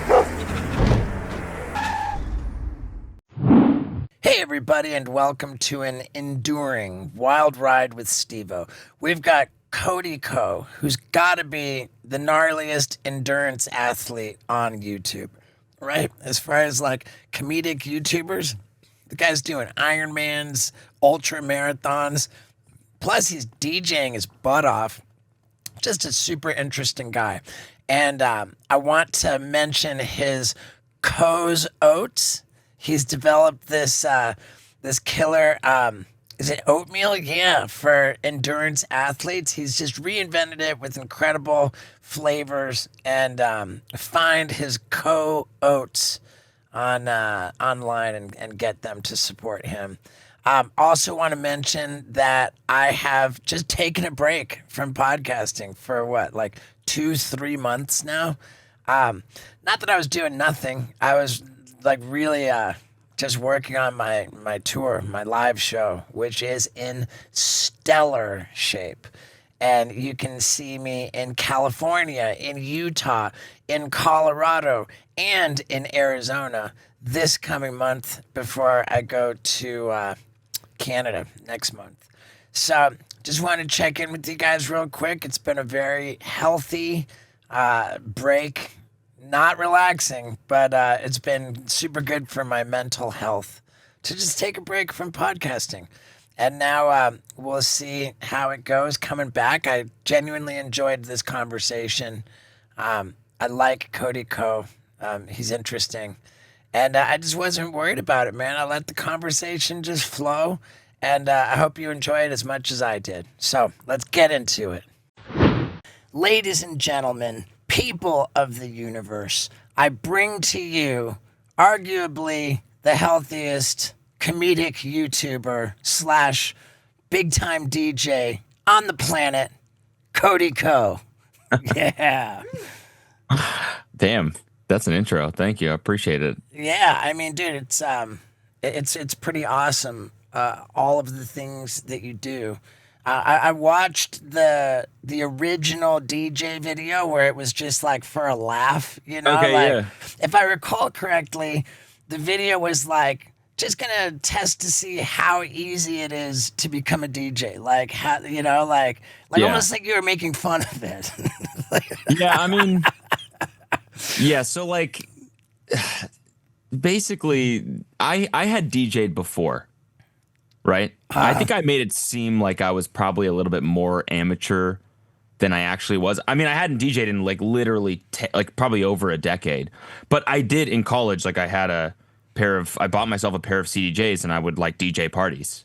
Hey everybody, and welcome to an enduring wild ride with Steve-O. We've got Cody Co, who's got to be the gnarliest endurance athlete on YouTube, right? As far as like comedic YouTubers, the guy's doing Ironmans, ultra marathons, plus he's DJing his butt off. Just a super interesting guy. And I want to mention his Co's Oats. He's developed this killer, is it oatmeal? Yeah, for endurance athletes. He's just reinvented it with incredible flavors. And find his Oats on online and get them to support him. Also want to mention that I have just taken a break from podcasting for like 2-3 months now. Not that I was doing nothing. I was like really just working on my tour, my live show, which is in stellar shape. And you can see me in California, in Utah, in Colorado, and in Arizona this coming month before I go to Canada next month. So just want to check in with you guys real quick. It's been a very healthy break. Not relaxing, but it's been super good for my mental health to just take a break from podcasting. And now we'll see how it goes coming back. I genuinely enjoyed this conversation. I like Cody Co. He's interesting. And I just wasn't worried about it, man. I let the conversation just flow. And I hope you enjoy it as much as I did. So let's get into it. Ladies and gentlemen, people of the universe, I bring to you arguably the healthiest comedic YouTuber / big time DJ on the planet, Cody Co. Yeah. Damn, that's an intro. Thank you. I appreciate it. Yeah, I mean, dude, it's pretty awesome. All of the things that you do. I watched the original DJ video where it was just like for a laugh, you know? Okay, like, yeah. If I recall correctly, the video was like just gonna test to see how easy it is to become a DJ. Like how like Yeah. almost like you were making fun of it. Yeah, I mean, yeah. So like, basically, I had DJ'd before, right? I think I made it seem like I was probably a little bit more amateur than I actually was. I mean, I hadn't DJ'd in like literally like probably over a decade, but I did in college. Like I bought myself a pair of CDJs and I would like DJ parties.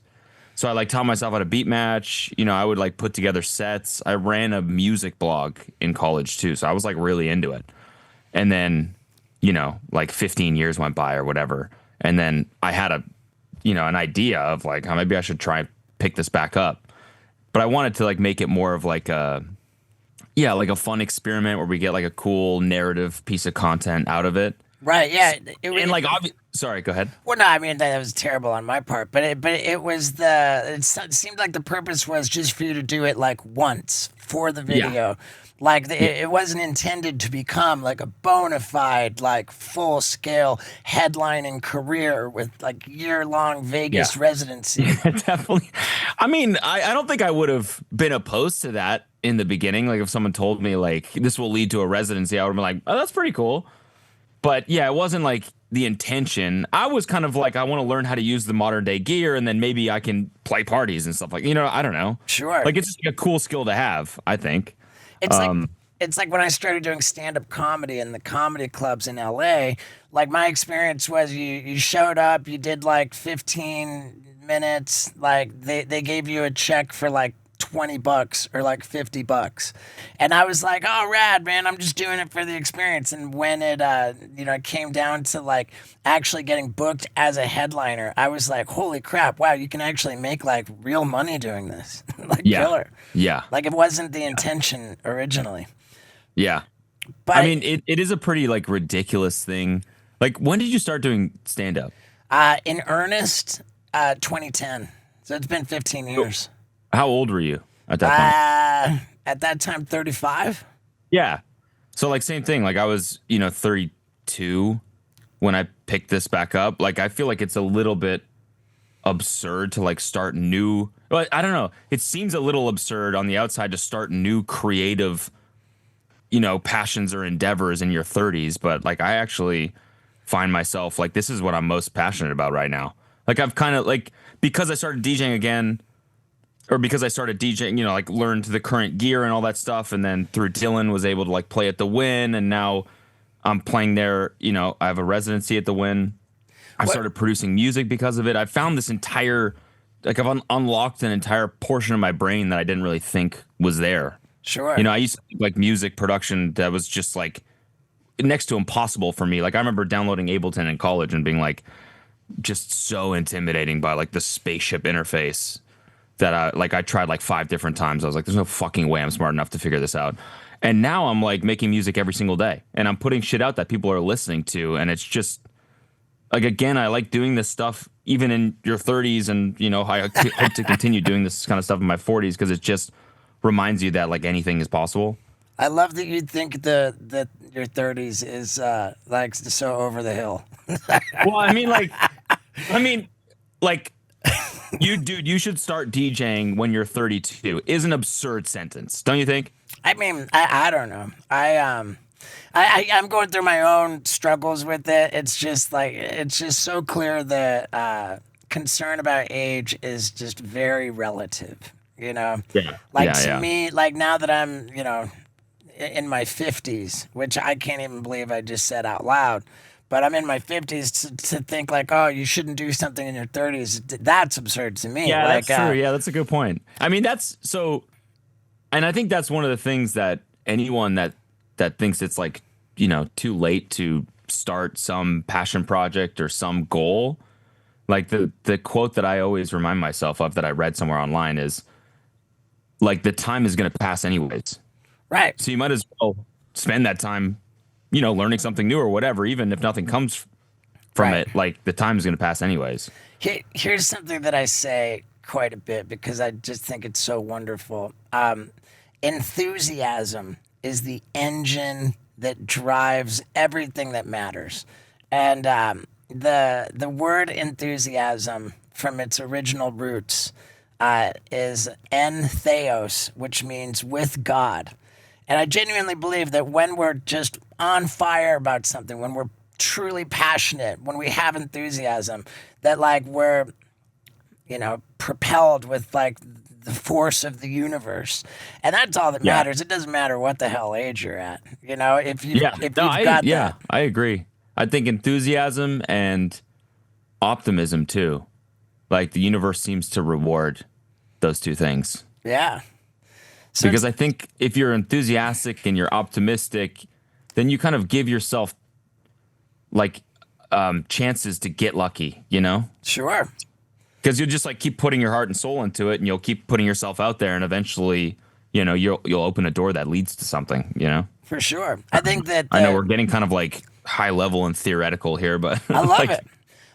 So I like taught myself how to beat match. You know, I would like put together sets. I ran a music blog in college too. So I was like really into it. And then, like 15 years went by or whatever. And then I had an idea of like, how maybe I should try and pick this back up. But I wanted to like make it more of like a fun experiment where we get like a cool narrative piece of content out of it. Right, yeah. Sorry, go ahead. Well, no, I mean that was terrible on my part, but it seemed like the purpose was just for you to do it like once for the video. Yeah. Like it wasn't intended to become like a bona fide, like full scale headlining career with like year-long Vegas residency. Definitely. I mean, I don't think I would have been opposed to that in the beginning. Like if someone told me like this will lead to a residency, I would have been like, oh, that's pretty cool. But yeah, it wasn't like the intention. I was kind of like, I want to learn how to use the modern day gear and then maybe I can play parties and stuff like, I don't know. Sure. Like it's just like a cool skill to have, I think. It's like when I started doing stand-up comedy in the comedy clubs in LA, like my experience was you showed up, you did like 15 minutes, like they gave you a check for like $20 or like $50. And I was like, oh, rad, man, I'm just doing it for the experience. And when it, it came down to like actually getting booked as a headliner, I was like, holy crap, wow, you can actually make like real money doing this. Like killer. Yeah. Like it wasn't the intention originally. Yeah. But I mean, it is a pretty like ridiculous thing. Like when did you start doing stand up? In earnest, 2010. So it's been 15 years. How old were you at that point? At that time, 35. Yeah. So like same thing. Like I was, 32 32 when I picked this back up. Like, I feel like it's a little bit absurd to like start new. Well, I don't know. It seems a little absurd on the outside to start new creative, passions or endeavors in your 30s. But like, I actually find myself like, this is what I'm most passionate about right now. Like, I've kind of like, because I started DJing again, or because I started DJing, like learned the current gear and all that stuff. And then through Dylan was able to like play at the Win. And now I'm playing there. I have a residency at the Win. I started producing music because of it. I found this entire, like I've unlocked an entire portion of my brain that I didn't really think was there. Sure. I used to think like music production that was just like next to impossible for me. Like I remember downloading Ableton in college and being like just so intimidating by like the spaceship interface that I tried like 5 different times. I was like, there's no fucking way I'm smart enough to figure this out. And now I'm like making music every single day and I'm putting shit out that people are listening to. And it's just, like, again, I like doing this stuff even in your 30s, and I hope to continue doing this kind of stuff in my 40s because it just reminds you that like anything is possible. I love that you think that your 30s is like so over the hill. Well, like you should start DJing when you're 32 is an absurd sentence, don't you think? I mean, I don't know. I'm going through my own struggles with it. It's just so clear that concern about age is just very relative, Yeah. Like to me, like now that I'm, in my 50s, which I can't even believe I just said out loud, but I'm in my 50s to think like, oh, you shouldn't do something in your 30s. That's absurd to me. Yeah, like, that's true. Yeah, that's a good point. I mean, that's so, and I think that's one of the things that anyone that thinks it's like, too late to start some passion project or some goal. Like the quote that I always remind myself of that I read somewhere online is like, the time is going to pass anyways. Right. So you might as well spend that time, learning something new or whatever, even if nothing comes from it. Like the time is going to pass anyways. Here's something that I say quite a bit because I just think it's so wonderful. Enthusiasm is the engine that drives everything that matters. And the word enthusiasm from its original roots is en theos, which means with God. And I genuinely believe that when we're just on fire about something, when we're truly passionate, when we have enthusiasm, that like we're, propelled with like the force of the universe, and that's all that matters. It doesn't matter what the hell age you're at, if you've got that. I agree. I think enthusiasm and optimism too. Like the universe seems to reward those two things. Yeah. So because I think if you're enthusiastic and you're optimistic, then you kind of give yourself like chances to get lucky, Sure. Because you'll just like keep putting your heart and soul into it, and you'll keep putting yourself out there, and eventually, you'll open a door that leads to something, For sure. I think that I know we're getting kind of like high level and theoretical here, but I love it.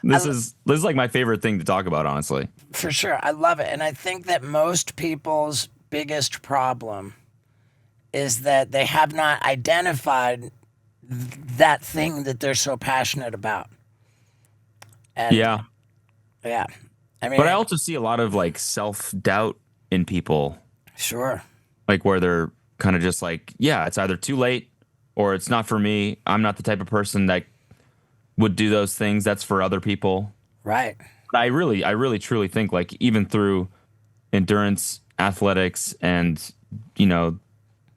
This is like my favorite thing to talk about, honestly. For sure. I love it. And I think that most people's biggest problem is that they have not identified that thing that they're so passionate about. And yeah. I mean, but I also see a lot of like self-doubt in people. Sure. Like where they're kind of just like, yeah, it's either too late or it's not for me. I'm not the type of person that would do those things. That's for other people. Right. I really truly think like even through endurance, athletics, and,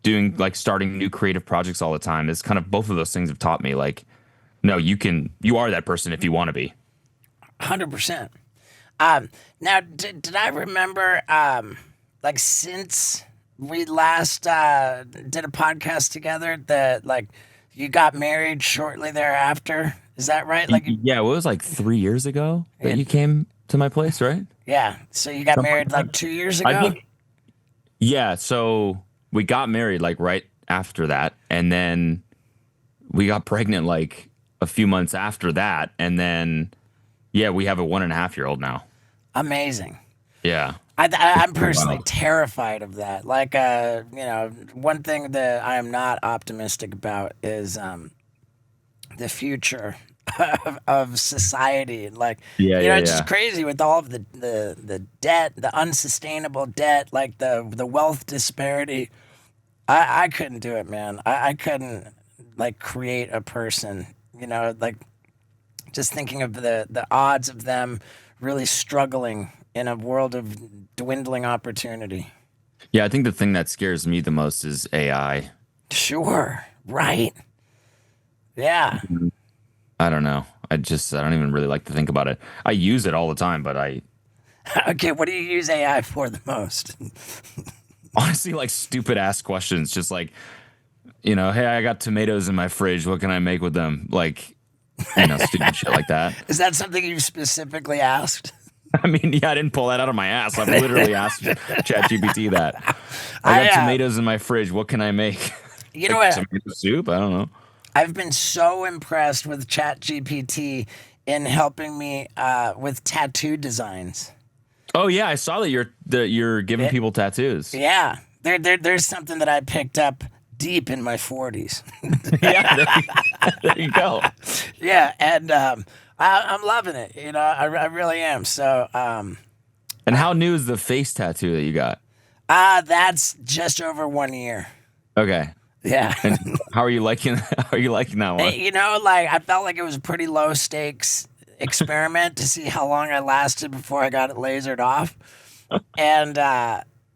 doing like starting new creative projects all the time is kind of both of those things have taught me like, no, you are that person if you want to be. 100%. Now, did I remember, like, since we last did a podcast together, that like you got married shortly thereafter? Is that right? Like, yeah, it was like 3 years ago that you came to my place, right? Yeah. So you got married like 2 years ago? I think, yeah. So we got married like right after that, and then we got pregnant like a few months after that, and then yeah, we have a 1.5-year-old now. Amazing. Yeah. I'm personally terrified of that. Like, one thing that I am not optimistic about is the future of society. Like, Yeah, yeah, it's just yeah. crazy with all of the debt, the unsustainable debt, like the wealth disparity. I couldn't do it, man. I couldn't like create a person, like just thinking of the odds of them really struggling in a world of dwindling opportunity. Yeah, I think the thing that scares me the most is AI. Sure, right. Yeah. I don't know. I don't even really like to think about it. I use it all the time, but I Okay, what do you use AI for the most? honestly like stupid ass questions. Just like, hey, I got tomatoes in my fridge. What can I make with them? Like, stupid shit like that. Is that something you specifically asked? I mean, yeah, I didn't pull that out of my ass. I've literally asked ChatGPT that. I I got tomatoes in my fridge. What can I make? You know Like what? tomato soup? I don't know. I've been so impressed with ChatGPT in helping me with tattoo designs. Oh yeah, I saw that you're giving It, people tattoos. yeah, there's something that I picked up deep in my 40s. Yeah, there you go. Yeah, and I'm loving it. I really am. So, And how new is the face tattoo that you got? that's just over 1 year. Okay. Yeah. And how are you liking how are you liking that one? Like I felt like it was a pretty low stakes experiment to see how long I lasted before I got it lasered off. And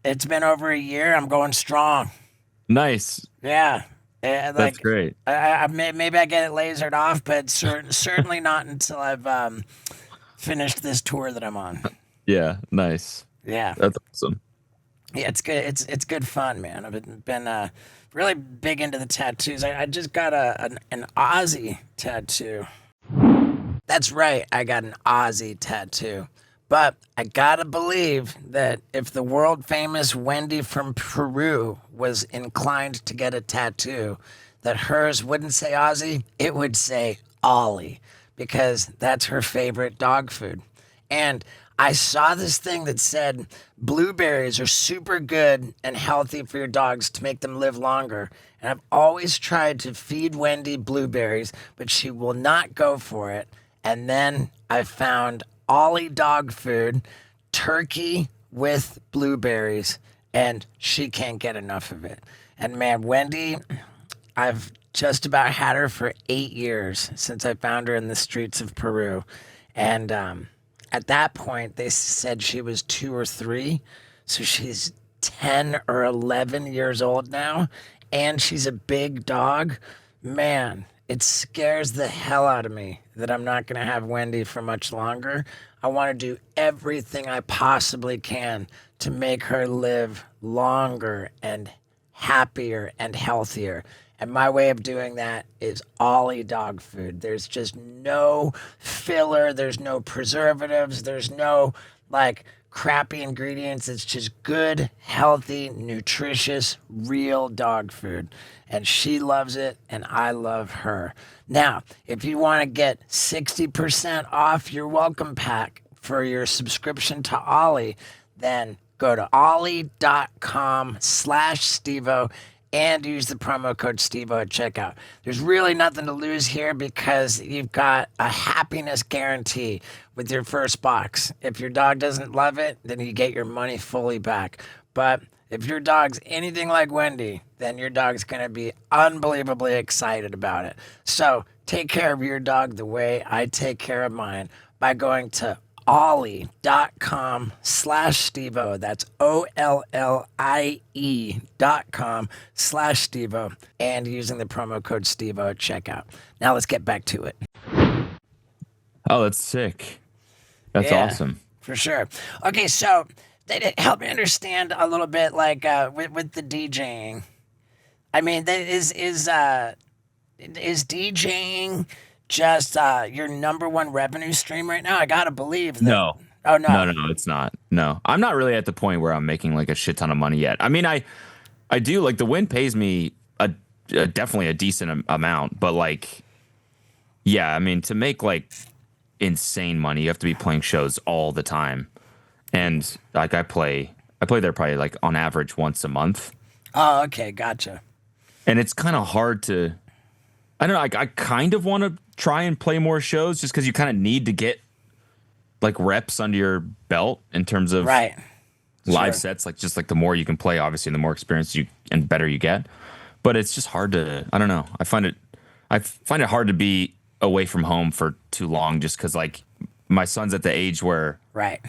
it's been over a year. I'm going strong. Nice. Yeah. That's Like great. maybe I get it lasered off, but certainly not until I've finished this tour that I'm on. Yeah, nice. Yeah. That's awesome. Yeah, it's good. It's good fun, man. I've been really big into the tattoos. I just got an Aussie tattoo. That's right, I got an Aussie tattoo. But I gotta believe that if the world famous Wendy from Peru was inclined to get a tattoo, that hers wouldn't say Aussie, it would say Ollie, because that's her favorite dog food. And I saw this thing that said blueberries are super good and healthy for your dogs to make them live longer. And I've always tried to feed Wendy blueberries, but she will not go for it. And then I found Ollie dog food, turkey with blueberries, and she can't get enough of it. And man, Wendy, I've just about had her for 8 years since I found her in the streets of Peru. And at that point, they said she was 2 or 3. So she's 10 or 11 years old now. And she's a big dog. Man, it scares the hell out of me that I'm not going to have Wendy for much longer. I want to do everything I possibly can to make her live longer and happier and healthier. And my way of doing that is Ollie dog food. There's just no filler, there's no preservatives, there's no like crappy ingredients. It's just good, healthy, nutritious, real dog food. And she loves it, and I love her. Now, if you want to get 60% off your welcome pack for your subscription to Ollie, then go to ollie.com/Stevo and use the promo code Stevo at checkout. There's really nothing to lose here because you've got a happiness guarantee with your first box. If your dog doesn't love it, then you get your money fully back. But if your dog's anything like Wendy, then your dog's going to be unbelievably excited about it. So take care of your dog the way I take care of mine by going to ollie.com/Stevo. That's OLLIE.com/Stevo and using the promo code Stevo at checkout. Now let's get back to it. Oh, that's sick. That's Yeah, awesome. for sure. Okay, so they help me understand a little bit like with the DJing. I mean, is DJing just your number one revenue stream right now? I gotta believe that. No. Oh No, no. no, it's not. No. I'm not really at the point where I'm making like a shit ton of money yet. I mean, I do like the win pays me a definitely a decent amount, but like yeah, I mean to make like insane money, you have to be playing shows all the time. And like I play there probably like on average once a month. Oh, okay, gotcha. And it's kind of hard to I don't know. I kind of want to try and play more shows just because you kind of need to get like reps under your belt in terms of Right. live Sure. sets. Like just like the more you can play, obviously, the more experience you and better you get. But it's just hard to. I don't know. I find it hard to be away from home for too long just because like my son's at the age where Right.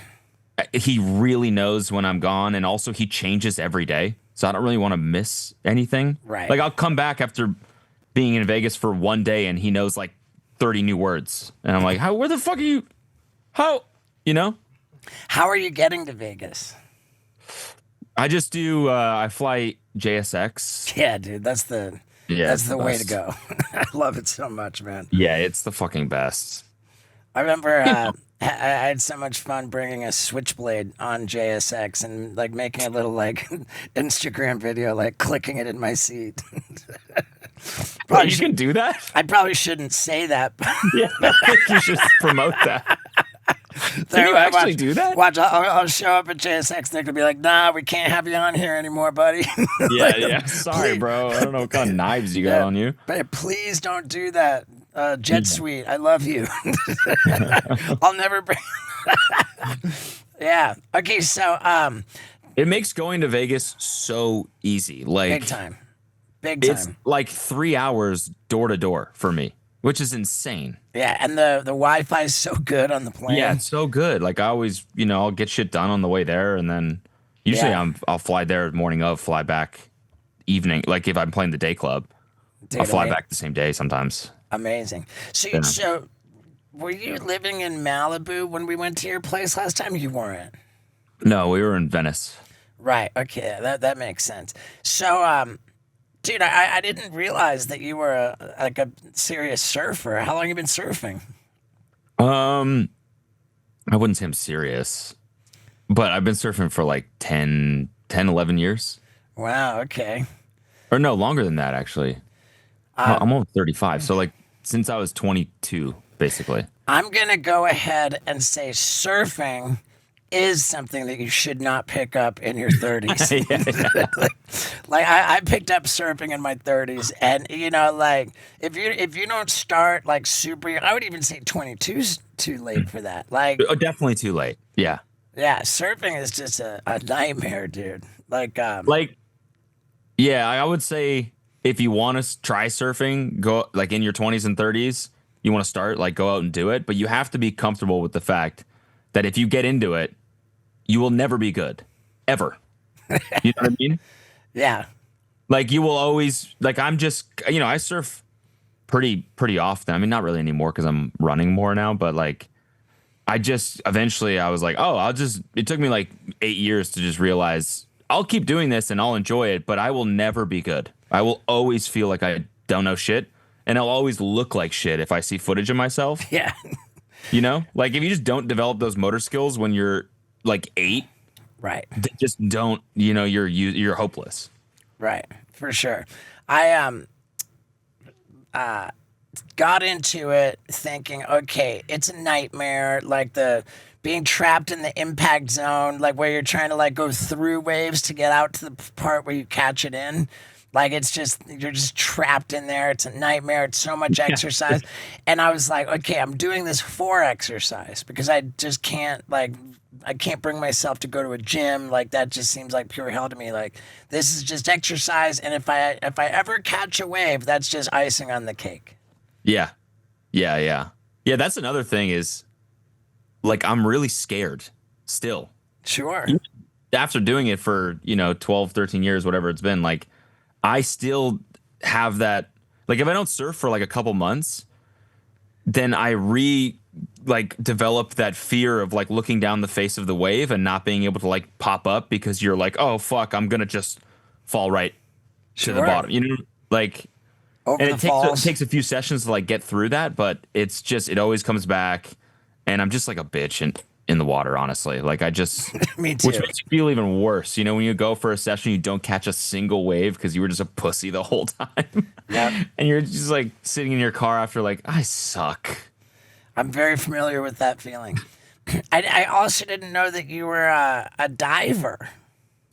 he really knows when I'm gone, and also he changes every day. So I don't really want to miss anything. Right. Like I'll come back after being in Vegas for one day, and he knows like 30 new words, and I'm like, "How? Where the fuck are you? How? You know?" How are you getting to Vegas? I just do. I fly JSX. Yeah, dude, that's the Yeah, that's it's the the way to best. go. I love it so much, man. Yeah, it's the fucking best. I remember You know. I had so much fun bringing a switchblade on JSX and like making a little like Instagram video, like clicking it in my seat. Well, Probably you should, can do that. I probably shouldn't say that. But Yeah, I think you should promote that. Can you actually do that? Watch, I'll show up at JSX and they're gonna be like, "Nah, we can't have you on here anymore, buddy." Yeah, Like, yeah. Sorry, please, bro. I don't know what kind of knives you got yeah, on you. but please don't do that. Jet Suite, I love you. I'll never bring. Yeah. Okay. So, It makes going to Vegas so easy. Like big time, big it's time. like 3 hours door to door for me, which is insane. Yeah, and the Wi-Fi is so good on the plane. Yeah, it's so good. Like I always, I'll get shit done on the way there, and then usually Yeah. I'll fly there morning of, fly back evening. Like if I'm playing the day club, Dude, I'll fly back the same day sometimes. amazing. So, Yeah. so were you living in Malibu when we went to your place last time? You weren't. No, we were in Venice. Right. Okay. That makes sense. So, dude, I didn't realize that you were like a serious surfer. How long you been surfing? Um, I wouldn't say I'm serious, but I've been surfing for like 11 years. Wow. Okay. Or no, longer than that, actually. I'm almost 35. So, like, since I was 22, basically. I'm gonna go ahead and say surfing is something that you should not pick up in your 30s. Yeah. Like I picked up surfing in my 30s, and like if you don't start like super, I would even say 22's too late for that. Like, Oh, definitely too late. Yeah. yeah, surfing is just a nightmare, dude. Like, Like, yeah, I would say if you want to try surfing, go like in your 20s and 30s, you want to start, like, go out and do it. But you have to be comfortable with the fact that if you get into it, you will never be good, ever. You know what I mean? yeah, Like you will always like I'm just I surf pretty often. I mean, not really anymore because I'm running more now, but like I just eventually I was like, oh, it took me like 8 years to just realize I'll keep doing this and I'll enjoy it, but I will never be good. I will always feel like I don't know shit, and I'll always look like shit if I see footage of myself. yeah, Like if you just don't develop those motor skills when you're like 8, right, just don't, you're hopeless. right, for sure. I got into it thinking, okay, it's a nightmare, like the being trapped in the impact zone, like where you're trying to like go through waves to get out to the part where you catch it in. Like you're just trapped in there. It's a nightmare. It's so much exercise. And I was like, okay, I'm doing this for exercise because I just can't I can't bring myself to go to a gym. Like that just seems like pure hell to me. Like this is just exercise. And if I ever catch a wave, that's just icing on the cake. Yeah. Yeah, that's another thing is like I'm really scared still. Sure. After doing it for, 12, 13 years, whatever it's been, like I still have that. Like if I don't surf for like a couple months, then I develop that fear of like looking down the face of the wave and not being able to like pop up because you're like, oh fuck, I'm gonna just fall right to the Sure. bottom. Like Over and the it falls. takes a few sessions to like get through that, but it always comes back, and I'm just like a bitch in the water, honestly. Like I just, Me too. which makes you feel even worse. When you go for a session, you don't catch a single wave because you were just a pussy the whole time. Yep. And you're just like sitting in your car after like, I suck. I'm very familiar with that feeling. I also didn't know that you were a diver.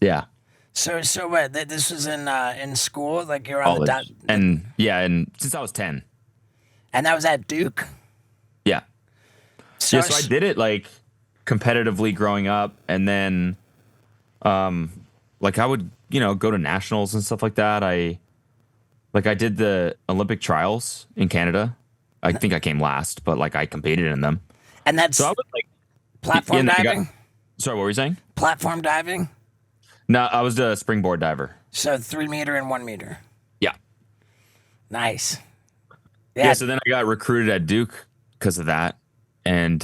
Yeah. So what? This was in school, like you're on the College. And since I was 10. And that was at Duke. Yeah. So, Yeah, so I did it like competitively growing up, and then like I would, go to nationals and stuff like that. I did the Olympic trials in Canada. I think I came last, but like I competed in them. and So I that's was like, platform I got. diving. Sorry, what were you saying? Platform diving. No, I was a springboard diver. So 3 meter and 1 meter. Yeah. Nice. Yeah. Yeah, So then I got recruited at Duke because of that, and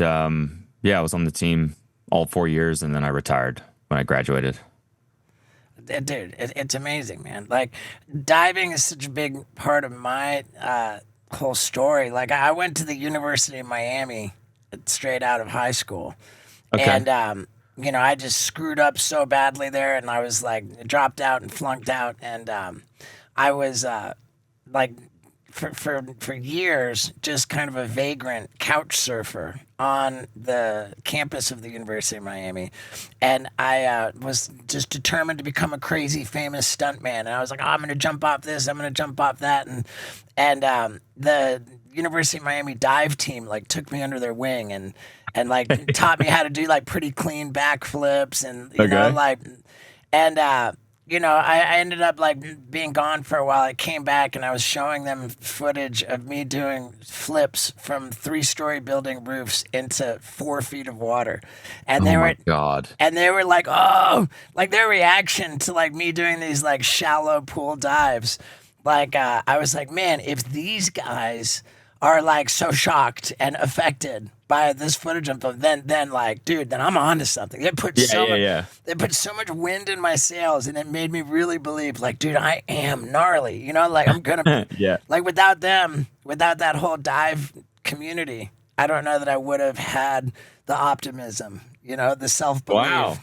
yeah, I was on the team all 4 years, and then I retired when I graduated. dude, it's amazing, man. Like diving is such a big part of my whole story. Like I went to the University of Miami straight out of high school, Okay. and I just screwed up so badly there, and I was like dropped out and flunked out, and I was like for years just kind of a vagrant couch surfer on the campus of the University of Miami, and I was just determined to become a crazy famous stuntman. And I was like, oh, I'm going to jump off this, I'm going to jump off that, and the University of Miami dive team like took me under their wing and like taught me how to do like pretty clean backflips and Okay. and I ended up like being gone for a while. I came back and I was showing them footage of me doing flips from 3-story building roofs into 4 feet of water, and Oh they my were God. like, oh, like their reaction to like me doing these like shallow pool dives, like I was like, man, if these guys are like so shocked and affected by this footage of them, then like, dude, then I'm onto something. Yeah, yeah, yeah. It put so much wind in my sails, and it made me really believe, like, dude, I am gnarly. Like I'm gonna, Yeah. like without them, without that whole dive community, I don't know that I would have had the optimism, the self Wow. belief.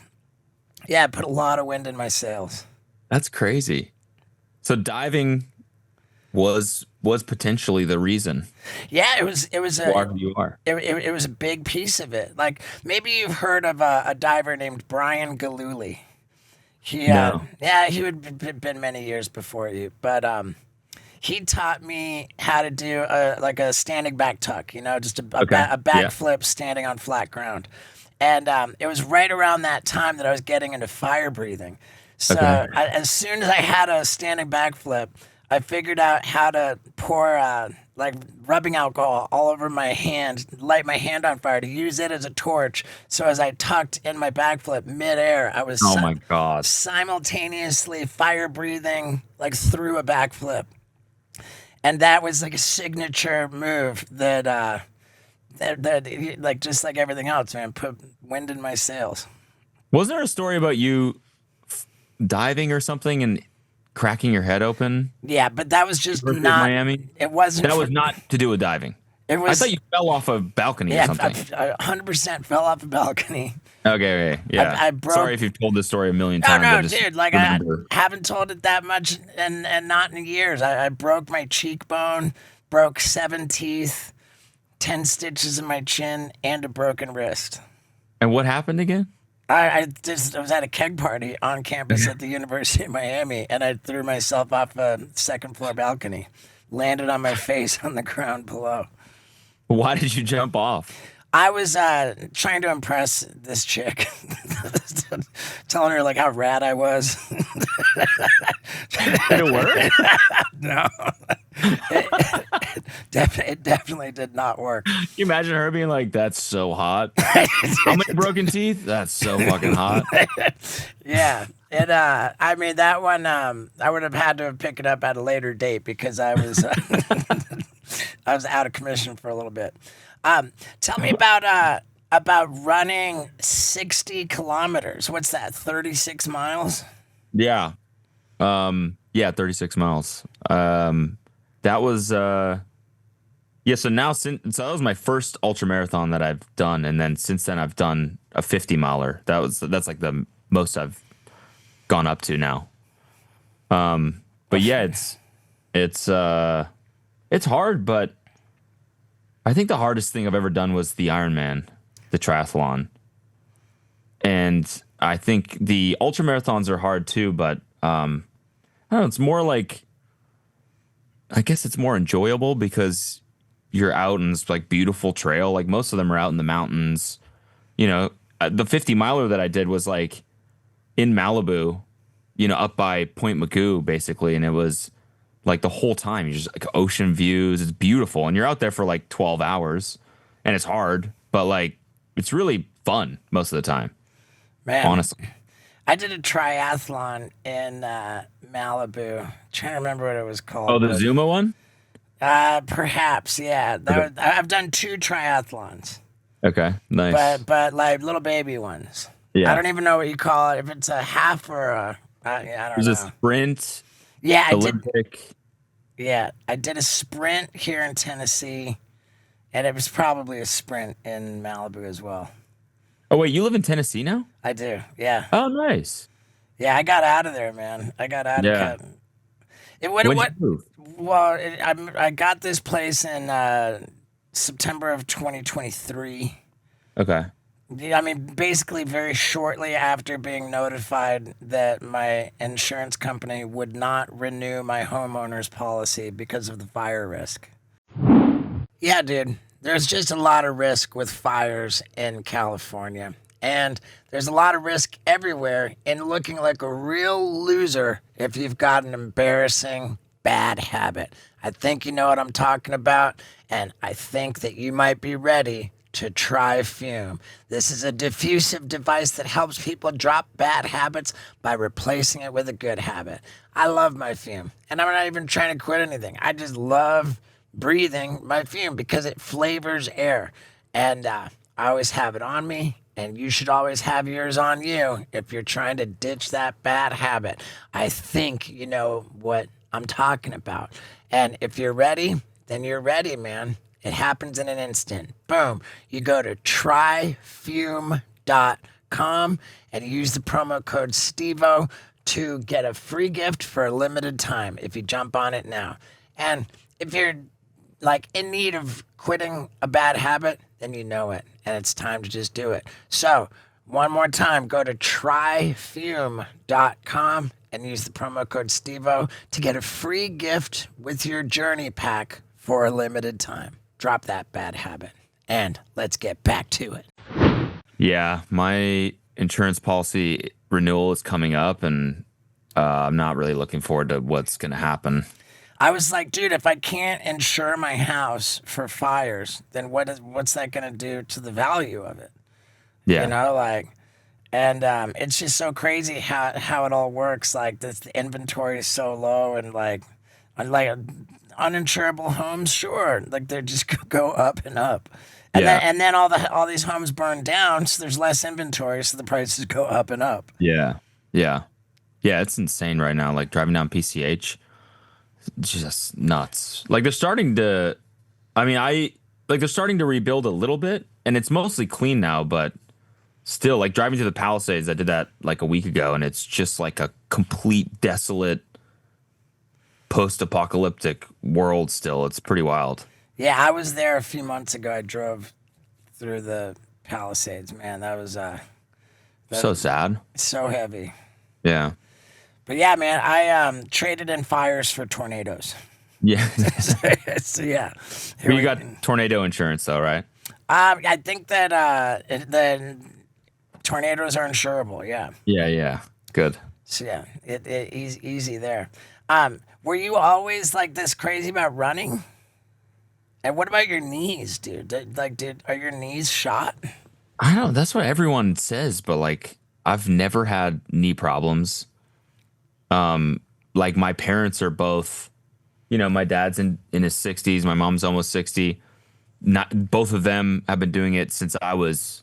Yeah, it put a lot of wind in my sails. That's crazy. So diving was potentially the reason Yeah, it was you a are who you are. it was a big piece of it. Like maybe you've heard of a diver named Brian Galooly. No. Yeah, he would have been many years before you, but he taught me how to do like a standing back tuck. Just Okay. a Yeah. backflip standing on flat ground, and it was right around that time that I was getting into fire breathing. So Okay. as soon as I had a standing backflip, I figured out how to pour like rubbing alcohol all over my hand, light my hand on fire to use it as a torch. So as I tucked in my backflip midair, I was Oh my God. simultaneously fire breathing like through a backflip, and that was like a signature move that like just like everything else, man, put wind in my sails. Wasn't there a story about you diving or something and cracking your head open? Yeah, but that was just University of not. Miami? It wasn't That for. was not to do with diving. It I thought was. you fell off a balcony or Yeah, something. I 100% fell off a balcony. Okay, yeah. I broke. Sorry if you've told this story a million Oh times. I no, just dude! Like I remember. haven't told it that much, and not in years. I broke my cheekbone, broke 7 teeth, 10 stitches in my chin, and a broken wrist. And what happened again? I was at a keg party on campus at the University of Miami, and I threw myself off a second floor balcony, landed on my face on the ground below. Why did you jump off? I was trying to impress this chick, telling her like how rad I was. Did it work? No, it definitely did not work. Can you imagine her being like, "That's so hot." How many broken teeth? That's so fucking hot. Yeah, it. I mean that one. I would have had to pick it up at a later date because I was I was out of commission for a little bit. Tell me about running 60 kilometers. What's that? 36 miles. Yeah. Yeah, 36 miles. That was yeah, so now so that was my first ultra marathon that I've done, and then since then I've done a 50 miler. That's like the most I've gone up to now. But yeah, it's hard, but I think the hardest thing I've ever done was the Ironman, the triathlon. And I think the ultra marathons are hard too, but I don't know, it's more like, I guess it's more enjoyable because you're out in this like beautiful trail. Like most of them are out in the mountains. You know, the 50 miler that I did was like in Malibu, you know, up by Point Magoo basically, and it was like the whole time you just like ocean views. It's beautiful, and you're out there for like 12 hours, and it's hard, but like it's really fun most of the time. Man, Honestly. I did a triathlon in Malibu. Trying to remember what it was Oh, called, the but Zuma one. perhaps, yeah. Okay. I've done two triathlons, Okay. Nice. but like little baby ones. I Yeah. don't even know what you call it. If it's a half or a, I don't There's a know. sprint, Yeah, I did. Olympic. Yeah, I did a sprint here in Tennessee, and it was probably a sprint in Malibu as well. Oh wait, you live in Tennessee now? I do. Yeah, Oh, nice. yeah. I got out of there, man. I got out of Yeah. cut. It what When'd you what? move? Well, I got this place in September of 2023. Okay. Yeah, I mean, basically, very shortly after being notified that my insurance company would not renew my homeowner's policy because of the fire risk. Yeah, dude, there's just a lot of risk with fires in California. And there's a lot of risk everywhere in looking like a real loser if you've got an embarrassing bad habit. I think you know what I'm talking about, and I think that you might be ready to try Fume. This is a diffusive device that helps people drop bad habits by replacing it with a good habit. I love my Fume, and I'm not even trying to quit anything. I just love breathing my Fume because it flavors air. And I always have it on me, and you should always have yours on you if you're trying to ditch that bad habit. I think you know what I'm talking about. And if you're ready, then you're ready, man. It happens in an instant. Boom. You go to tryfume.com and use the promo code STEVO to get a free gift for a limited time if you jump on it now. And if you're like in need of quitting a bad habit, then you know it, and it's time to just do it. So, one more time, go to tryfume.com and use the promo code STEVO to get a free gift with your journey pack for a limited time. Drop that bad habit, and let's get back to it. Yeah, my insurance policy renewal is coming up, and I'm not really looking forward to what's going to happen. I was like, dude, if I can't insure my house for fires, then what's that going to do to the value of it? You Yeah. know, like, and it's just so crazy how it all works. Like, the inventory is so low, and like uninsurable homes, sure, like they just go up and up, and Yeah. then all these homes burn down, so there's less inventory, so the prices go up and up. Yeah. Yeah. Yeah. It's insane right now. Like driving down PCH, just nuts. Like they're starting to, I mean, they're starting to rebuild a little bit, and it's mostly clean now, but still, like driving through the Palisades, I did that like a week ago, and it's just like a complete desolate post-apocalyptic world still. It's pretty wild. Yeah, I was there a few months ago. I drove through the Palisades, man. That was So sad. so heavy. Yeah. But yeah, man, I traded in fires for tornadoes. Yeah. So yeah, But you got tornado insurance though, right? I think that the tornadoes are insurable. Yeah. Yeah, yeah. Good. So yeah, it easy there. Were you always like this crazy about running? And what about your knees, dude? Are your knees shot? I don't know. That's what everyone says, but like I've never had knee problems. Like my parents are both, you know, my dad's in his 60s, my mom's almost 60. Not both of them have been doing it since I was,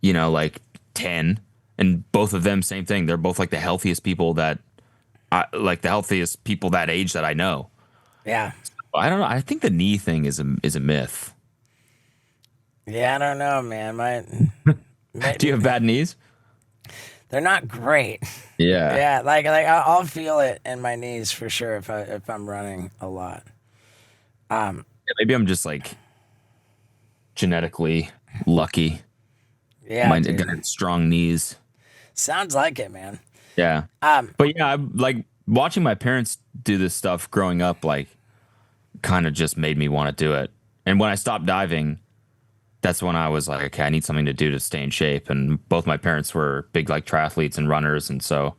you know, like 10, and both of them same thing. They're both like the healthiest people that the healthiest people that age that I know. Yeah. I don't know. I think the knee thing is a myth. Yeah, I don't know, man. Do you have bad knees? They're not great. Yeah. Yeah, like I'll feel it in my knees for sure if I'm running a lot. Yeah, maybe I'm just like genetically lucky. Yeah, My dude. got strong knees. Sounds like it, man. Yeah. But yeah, I like watching my parents do this stuff growing up, like kind of just made me want to do it. And when I stopped diving, that's when I was like, okay, I need something to do to stay in shape. And both my parents were big like triathletes and runners, and so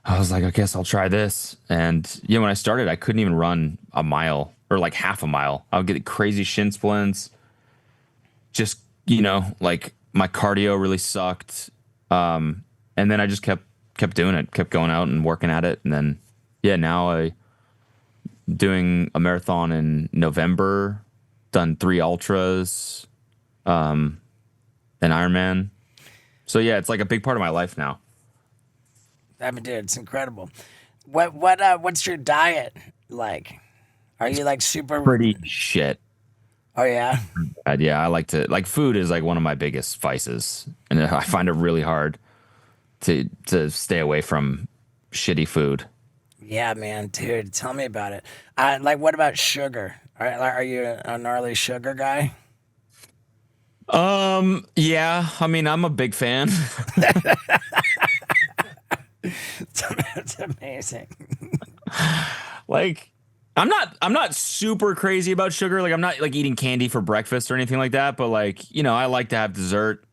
I was like, I guess I'll try this. And yeah, when I started, I couldn't even run a mile or like half a mile. I would get crazy shin splints. Just like my cardio really sucked. And then I just kept doing it, kept going out and working at it, and then yeah, now I doing a marathon in November, done 3 ultras, an Ironman. So yeah, it's like a big part of my life now. I mean, dude, it's incredible. What's your diet like? Are you like super? Pretty shit. Oh yeah. Yeah, I like to like food is like one of my biggest vices, and I find it really hard to stay away from shitty food. Yeah, man, dude, tell me about it. Like, what about sugar? Are you a gnarly sugar guy? Yeah, I mean, I'm a big fan. It's amazing. Like, I'm not super crazy about sugar. Like, I'm not like eating candy for breakfast or anything like that. But like, I like to have dessert.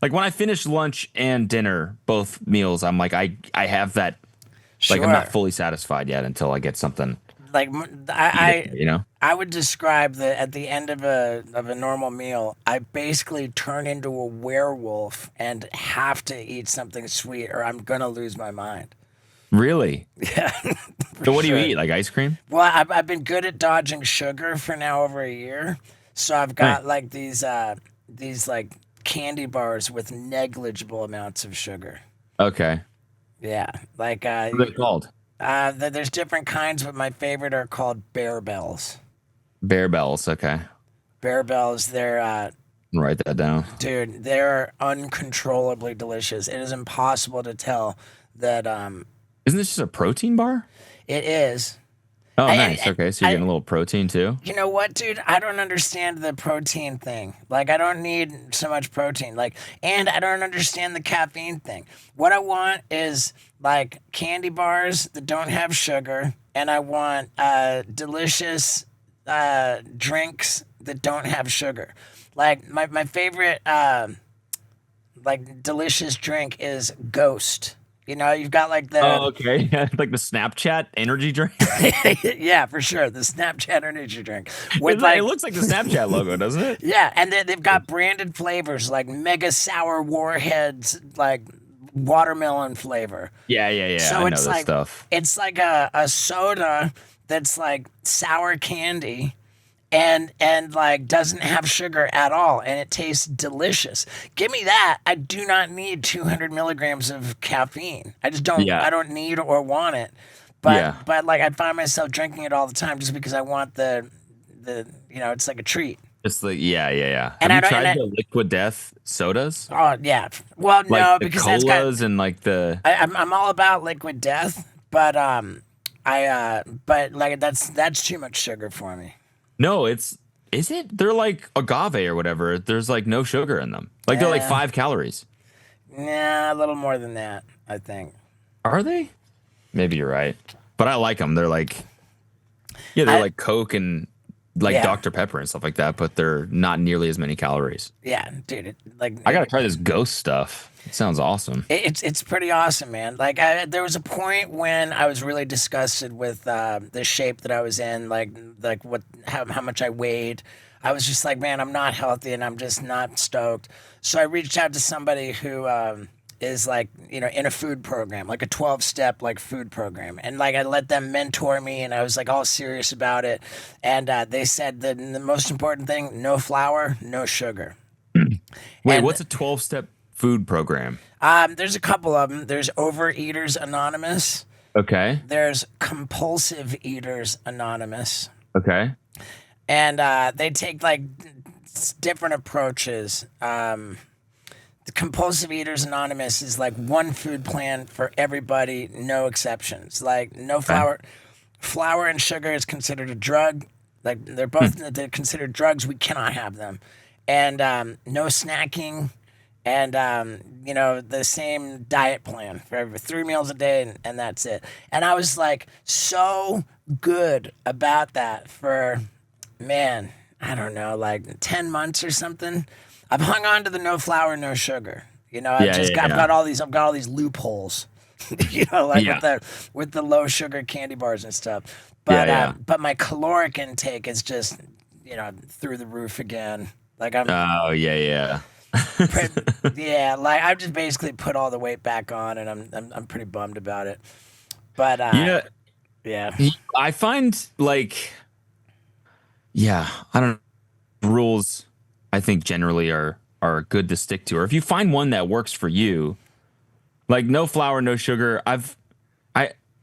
Like when I finish lunch and dinner, both meals, I'm like, I have that. Like, I'm not Sure. fully satisfied yet until I get something Like eating. I would describe that at the end of a normal meal, I basically turn into a werewolf and have to eat something sweet, or I'm gonna lose my mind. Really? Yeah, for So what do you sure. eat? Like ice cream? Well, I've been good at dodging sugar for now over a year, so I've Nice. got like these like candy bars with negligible amounts of sugar. Okay. Yeah, like What are they called? there's different kinds, but my favorite are called Bear Bells. Bear Bells. Okay. Bear Bells, they're Write that down. dude, they're uncontrollably delicious. It is impossible to tell that Isn't this just a protein bar? it is. Oh, I, nice. Okay, so you're I getting a little protein too. You know what, dude? I don't understand the protein thing. Like, I don't need so much protein. Like, and I don't understand the caffeine thing. What I want is like candy bars that don't have sugar, and I want delicious drinks that don't have sugar. Like my favorite like delicious drink is Ghost. You've got like Oh, the okay. Like the Snapchat energy drink. yeah, for sure, the Snapchat energy drink with It like looks like the Snapchat logo, doesn't it? yeah, and they've got branded flavors like Mega Sour Warheads, like watermelon flavor. Yeah, yeah, yeah. So I know this stuff. it's like a soda that's like sour candy and like doesn't have sugar at all, and it tastes delicious. Give me that. I do not need 200 milligrams of caffeine. I just don't. Yeah, I don't need or want it. yeah. But like I find myself drinking it all the time just because I want the it's like a treat. It's like yeah, yeah, yeah. And Have I you don't. And tried I, the Liquid Death sodas? Oh yeah. Well, Like no, the because that's got. colas and like the I'm all about liquid death, but but like that's too much sugar for me. no, it's is it? They're like agave or whatever. There's like no sugar in them. Like they're like Yeah, 5 calories. nah, a little more than that, I think. Are they? Maybe you're right. But I like them. They're like yeah, they're I like Coke and like yeah Dr. Pepper and stuff like that, but they're not nearly as many calories. yeah, dude. I gotta try this ghost stuff. It sounds awesome. It's pretty awesome, man. Like there was a point when I was really disgusted with the shape that I was in, like what how much I weighed. I was just like, man, I'm not healthy, and I'm just not stoked. So I reached out to somebody who is like in a food program, like a 12-step like food program, and like I let them mentor me, and I was like all serious about it. And they said that the most important thing: no flour, no sugar. Wait, And what's a 12-step food program? there's a couple of them. There's Overeaters Anonymous. Okay. There's Compulsive Eaters Anonymous, Okay. and they take like different approaches. The Compulsive Eaters Anonymous is like one food plan for everybody, no exceptions. Like no Okay. flour, flour and sugar is considered a drug. Like Hmm. they're considered drugs. We cannot have them, and no snacking, and the same diet plan for every 3 meals a day, and that's it. And I was like so good about that for man. I don't know, like 10 months or something. I've hung on to the no flour, no sugar. Yeah, yeah, I've yeah, got all these loopholes. Like yeah, with the low sugar candy bars and stuff. yeah, yeah. But my caloric intake is just through the roof again. Like Oh, yeah, yeah. pre- yeah, like I've just basically put all the weight back on, and I'm pretty bummed about it. But Yeah, yeah, I find like, yeah, I don't know, rules I think generally are good to stick to. Or if you find one that works for you, like no flour, no sugar, I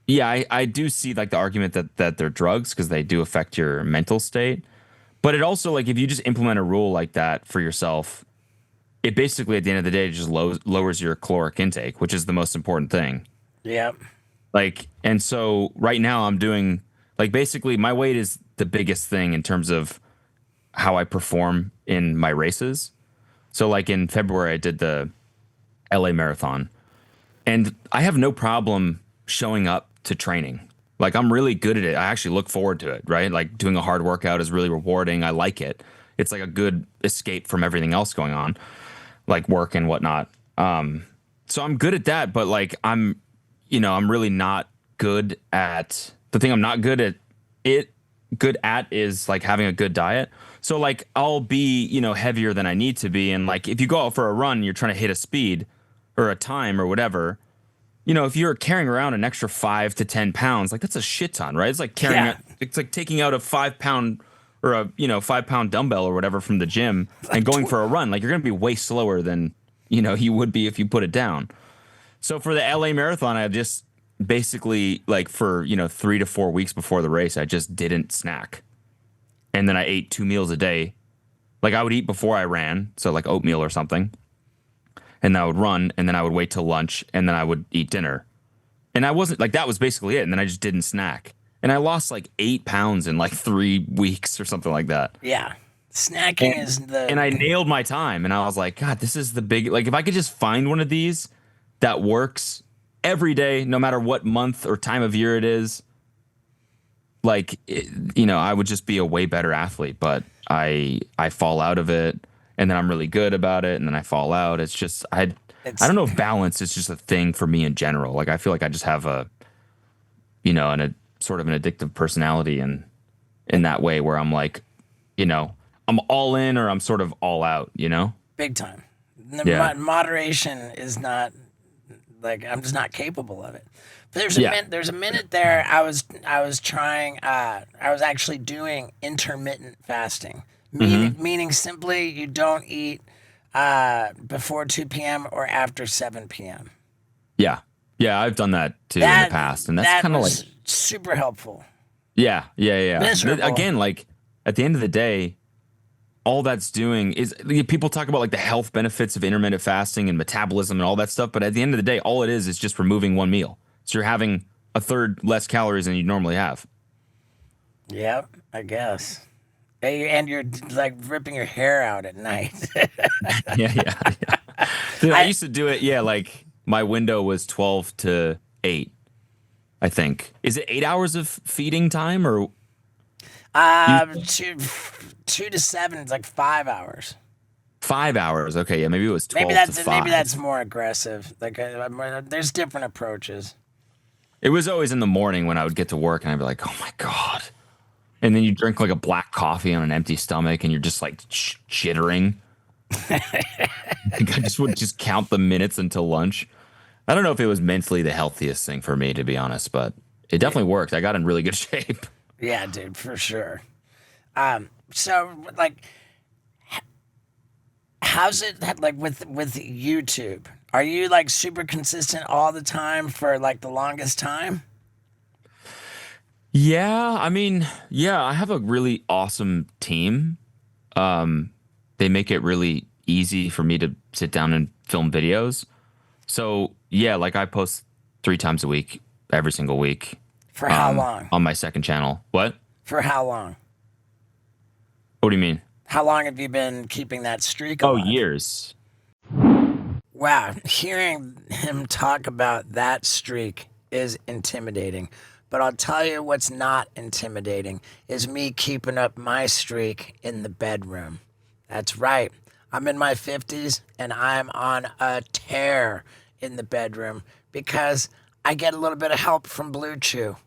yeah, I do see like the argument that they're drugs because they do affect your mental state. But it also like if you just implement a rule like that for yourself, it basically at the end of the day just lowers your caloric intake, which is the most important thing. yeah, Like, and so right now I'm doing like basically my weight is the biggest thing in terms of how I perform in my races. So like in February I did the LA marathon and I have no problem showing up to training. Like I'm really good at it. I actually look forward to it, right? Like doing a hard workout is really rewarding. I like it. It's like a good escape from everything else going on, like work and whatnot. So I'm good at that, but like I'm really not good at the thing I'm not good at is like having a good diet. So like I'll be, heavier than I need to be. And like if you go out for a run, and you're trying to hit a speed or a time or whatever, if you're carrying around an extra 5 to 10 pounds, like that's a shit ton, right? It's like yeah. it's like taking out a 5 pound or a 5 pound dumbbell or whatever from the gym and Like going for a run. Like you're gonna be way slower than you would be if you put it down. So for the LA marathon, I just basically like for 3 to 4 weeks before the race, I just didn't snack, and then I ate 2 meals a day. Like I would eat before I ran, so like oatmeal or something, and then I would run, and then I would wait till lunch, and then I would eat dinner. And I wasn't like that was basically it. And then I just didn't snack. And I lost like 8 pounds in like 3 weeks or something like that. Yeah. Snacking And is and I the nailed my time. And I was like, God, this is the big like if I could just find one of these that works every day, no matter what month or time of year it is, like I would just be a way better athlete. But I fall out of it, and then I'm really good about it, and then I fall out. It's just I it's don't know if balance is just a thing for me in general. Like I feel like I just have a sort of an addictive personality in that way where I'm like, I'm all in or I'm sort of all out. big time. The Yeah. moderation is not like I'm just not capable of it. But Yeah. there's a minute there I was trying I was actually doing intermittent fasting. Hmm. Meaning simply you don't eat before 2 p.m. or after 7 p.m. Yeah. Yeah. I've done that too in the That past. And that's that kind of like, was super helpful. yeah. Yeah. Yeah. Miserable. Again, like at the end of the day, all that's doing is people talk about like the health benefits of intermittent fasting and metabolism and all that stuff. But at the end of the day, all it is just removing one meal. So you're having a third less calories than you normally have. Yep, I guess. And you're like ripping your hair out at night. Yeah. Yeah. Yeah. Dude, I I used to do it. Yeah. Like my window was 12 to 8, I think. Is it 8 hours of feeding time or you, two 2 to 7 is like 5 hours. 5 hours? Okay. Yeah. Maybe it was 12 to Maybe 5. that's more aggressive. Like there's different approaches. It was always in the morning when I would get to work and I'd be like, oh my God. And then you drink like a black coffee on an empty stomach and you're just like jittering. Like I just would just count the minutes until lunch. I don't know if it was mentally the healthiest thing for me, to be honest, but it Yeah, definitely worked. I got in really good shape. yeah, dude, for sure. So like, how's it like with YouTube? Are you like super consistent all the time for like the longest time? Yeah, I mean, yeah, I have a really awesome team. They make it really easy for me to sit down and film videos. So yeah, like I post 3 times a week, every single week, For how long? on my second channel. What? For how long? What do you mean? How long have you been keeping that streak Oh, alive? years. Wow, hearing him talk about that streak is intimidating. But I'll tell you what's not intimidating is me keeping up my streak in the bedroom. That's right. I'm in my 50s and I'm on a tear in the bedroom because I get a little bit of help from BlueChew.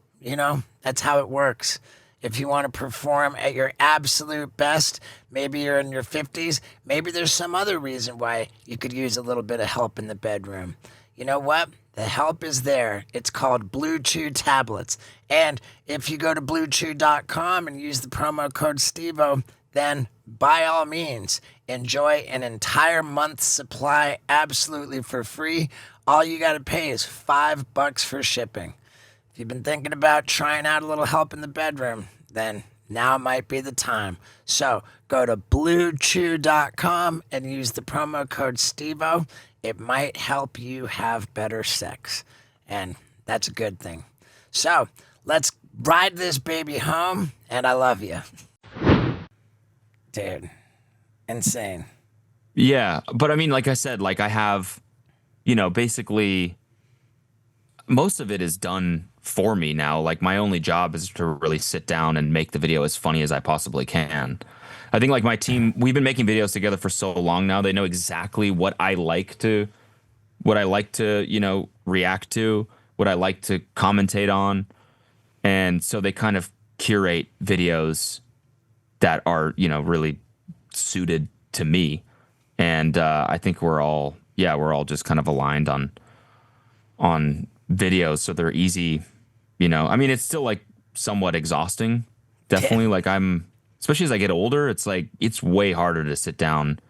That's how it works. If you want to perform at your absolute best, maybe you're in your 50s, maybe there's some other reason why you could use a little bit of help in the bedroom. You know what? The help is there. It's called BlueChew tablets. And if you go to BlueChew.com and use the promo code STEVO, then by all means, enjoy an entire month's supply absolutely for free. All you got to pay is $5 for shipping. If you've been thinking about trying out a little help in the bedroom, then now might be the time. So go to BlueChew.com and use the promo code STEVO. It might help you have better sex. And that's a good thing. So let's ride this baby home, and I love you. Dude, insane. Yeah, but I mean, like I said, like I have, basically most of it is done for me now. Like my only job is to really sit down and make the video as funny as I possibly can. I think like my team, we've been making videos together for so long now. They know exactly what I like to, react to, what I like to commentate on. And so they kind of curate videos that are, really suited to me. And I think we're all just kind of aligned on videos, so they're easy. I mean, it's still like somewhat exhausting. Definitely, like especially as I get older, it's like it's way harder to sit down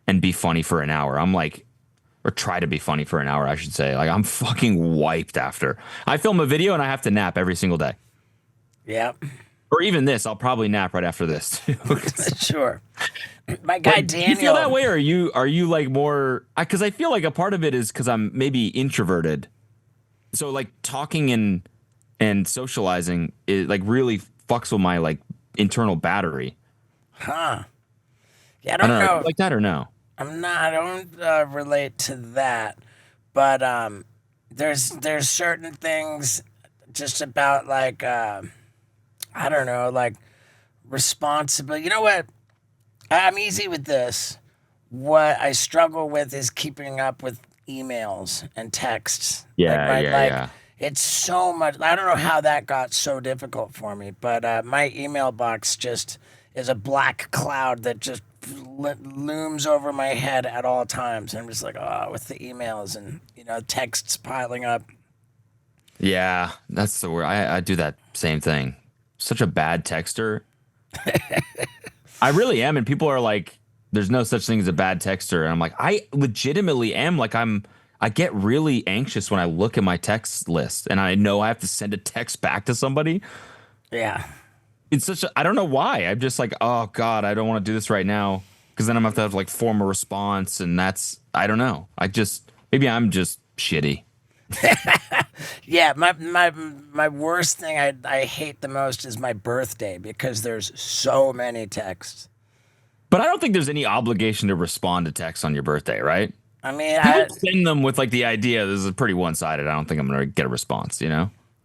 and be funny for an hour. Or try to be funny for an hour, I should say. Like I'm fucking wiped after I film a video and I have to nap every single day. Yep. Or even this, I'll probably nap right after this. Sure. My guy Daniel. You feel that way, or are you like more? Because I feel like a part of it is because I'm maybe introverted. So like talking and socializing is like really fucks with my like internal battery. Huh. Yeah, I don't know. Like that or no? I don't relate to that, but there's certain things just about like I don't know, like responsibility. You know what? I'm easy with this. What I struggle with is keeping up with emails and texts. Yeah. It's so much. I don't know how that got so difficult for me, but my email box just is a black cloud that just looms over my head at all times. And I'm just like, with the emails and texts piling up. Yeah, that's the word. I do that same thing. Such a bad texter. I really am, and people are like, "There's no such thing as a bad texter," and I'm like, I legitimately am. Like I get really anxious when I look at my text list, and I know I have to send a text back to somebody. Yeah, it's I don't know why. I'm just like, oh God, I don't want to do this right now because then I'm gonna have to like form a response, and I don't know. Maybe I'm just shitty. Yeah, my worst thing I hate the most is my birthday because there's so many texts. But I don't think there's any obligation to respond to texts on your birthday, right? I mean, people send them with like the idea this is pretty one-sided. I don't think I'm gonna get a response,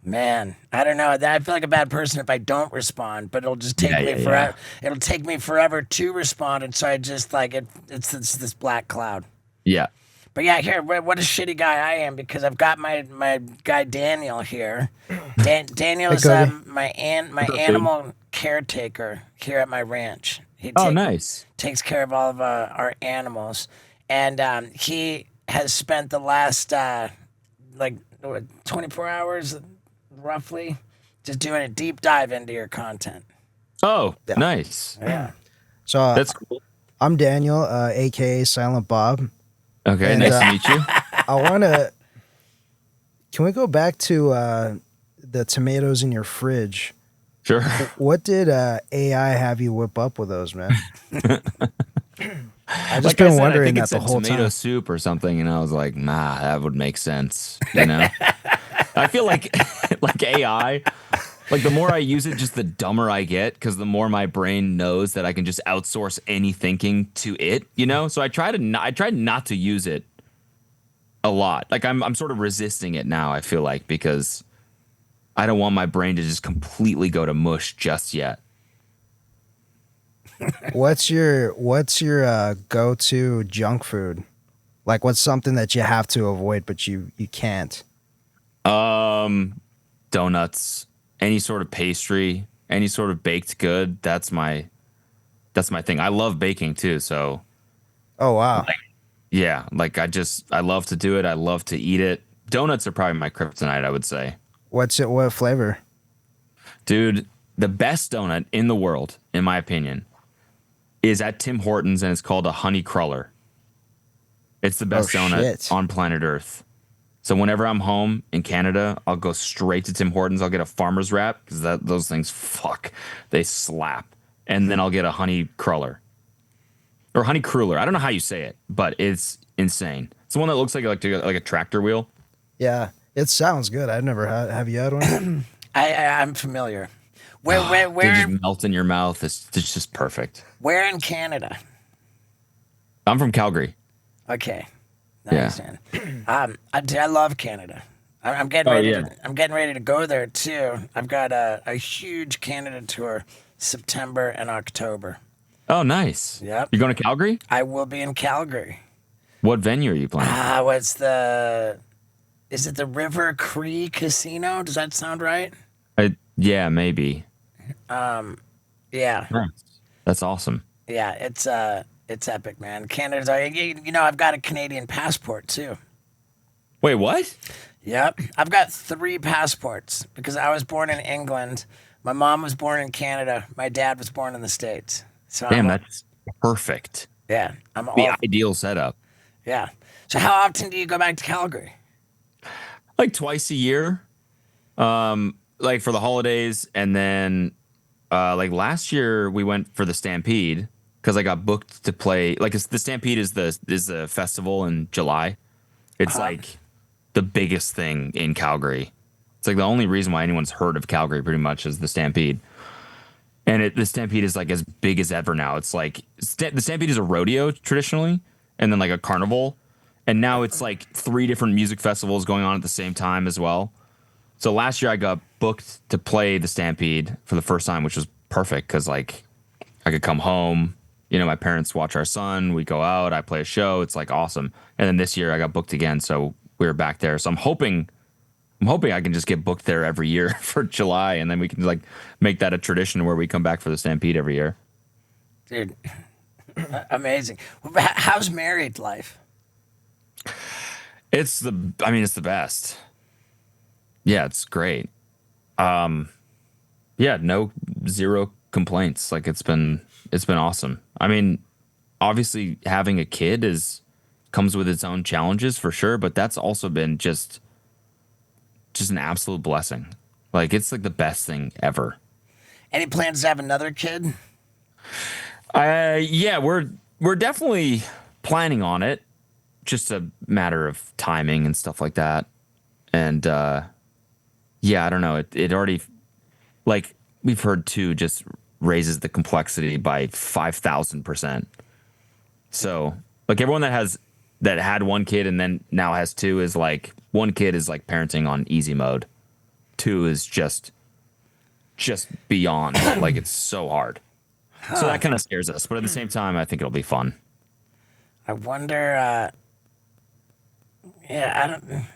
Man, I don't know. I feel like a bad person if I don't respond, but it'll just take me forever. Yeah. It'll take me forever to respond, and so I just like it's this black cloud. Yeah. But yeah, here, what a shitty guy I am because I've got my guy Daniel here. Daniel is my animal caretaker here at my ranch. Nice. Takes care of all of our animals, and he has spent the last 24 hours roughly just doing a deep dive into your content. Oh, yeah. Nice. Yeah. So that's cool. I'm Daniel, aka Silent Bob. Okay, nice to meet you. Can we go back to the tomatoes in your fridge? Sure. What did AI have you whip up with those, man? I've just been wondering that the whole time. Tomato soup or something, and I was like, nah, that would make sense. I feel like AI, like the more I use it, just the dumber I get because the more my brain knows that I can just outsource any thinking to it, So I tried not to use it a lot. Like I'm sort of resisting it now. I feel like because I don't want my brain to just completely go to mush just yet. What's your go-to junk food? Like, what's something that you have to avoid, but you can't? Donuts, any sort of pastry, any sort of baked good. That's my thing. I love baking too. So Oh wow. yeah, like I love to do it. I love to eat it. Donuts are probably my kryptonite, I would say. What's it? What flavor? Dude, the best donut in the world, in my opinion, is at Tim Hortons, and it's called a honey cruller. It's the Oh best donut shit. on planet Earth. So whenever I'm home in Canada, I'll go straight to Tim Hortons. I'll get a farmer's wrap because those things, fuck, they slap. And then I'll get a honey cruller or honey cruller. I don't know how you say it, but it's insane. It's the one that looks like a tractor wheel. Yeah, it sounds good. I've never had. Have you had one? I'm familiar. They Where just melt in your mouth. It's just perfect. where in Canada? I'm from Calgary. Okay. Yeah. I love Canada. I'm getting Oh, ready. yeah. I'm getting ready to go there too. I've got a huge Canada tour, September and October. Oh, nice. Yep. You're going to Calgary? I will be in Calgary. What venue are you playing? What's is it the River Cree Casino? Does that sound right? Yeah, maybe. Yeah. Nice. That's awesome. Yeah, it's epic, man. Canada's, I've got a Canadian passport too. Wait, what? Yep. I've got 3 passports because I was born in England. My mom was born in Canada. My dad was born in the States. So Damn, that's perfect. I'm The all, ideal setup. yeah. So how often do you go back to Calgary? Like twice a year. Like for the holidays, and then like last year we went for the Stampede because I got booked to play. Like the Stampede is the festival in July. It's like the biggest thing in Calgary. It's like the only reason why anyone's heard of Calgary pretty much is the Stampede. And the Stampede is like as big as ever now. It's like the Stampede is a rodeo traditionally, and then like a carnival, and now it's like 3 different music festivals going on at the same time as well. So last year I got booked to play the Stampede for the first time, which was perfect because like I could come home. My parents watch our son. We go out. I play a show. It's like awesome. And then this year I got booked again, so we were back there. So I'm hoping I can just get booked there every year for July, and then we can like make that a tradition where we come back for the Stampede every year. Dude, amazing. How's married life? It's the best. Yeah, it's great. Yeah, zero complaints. Like it's been awesome. I mean, obviously having a kid comes with its own challenges for sure, but that's also been just an absolute blessing. Like it's like the best thing ever. Any plans to have another kid? Yeah, we're definitely planning on it. Just a matter of timing and stuff like that. And yeah, I don't know. It already, like we've heard too, just raises the complexity by 5,000%. So like everyone that had one kid and then now has 2 is like, one kid is like parenting on easy mode. 2 is just beyond. Like it's so hard. So that kind of scares us, but at the same time, I think it'll be fun. I wonder. Yeah, I don't.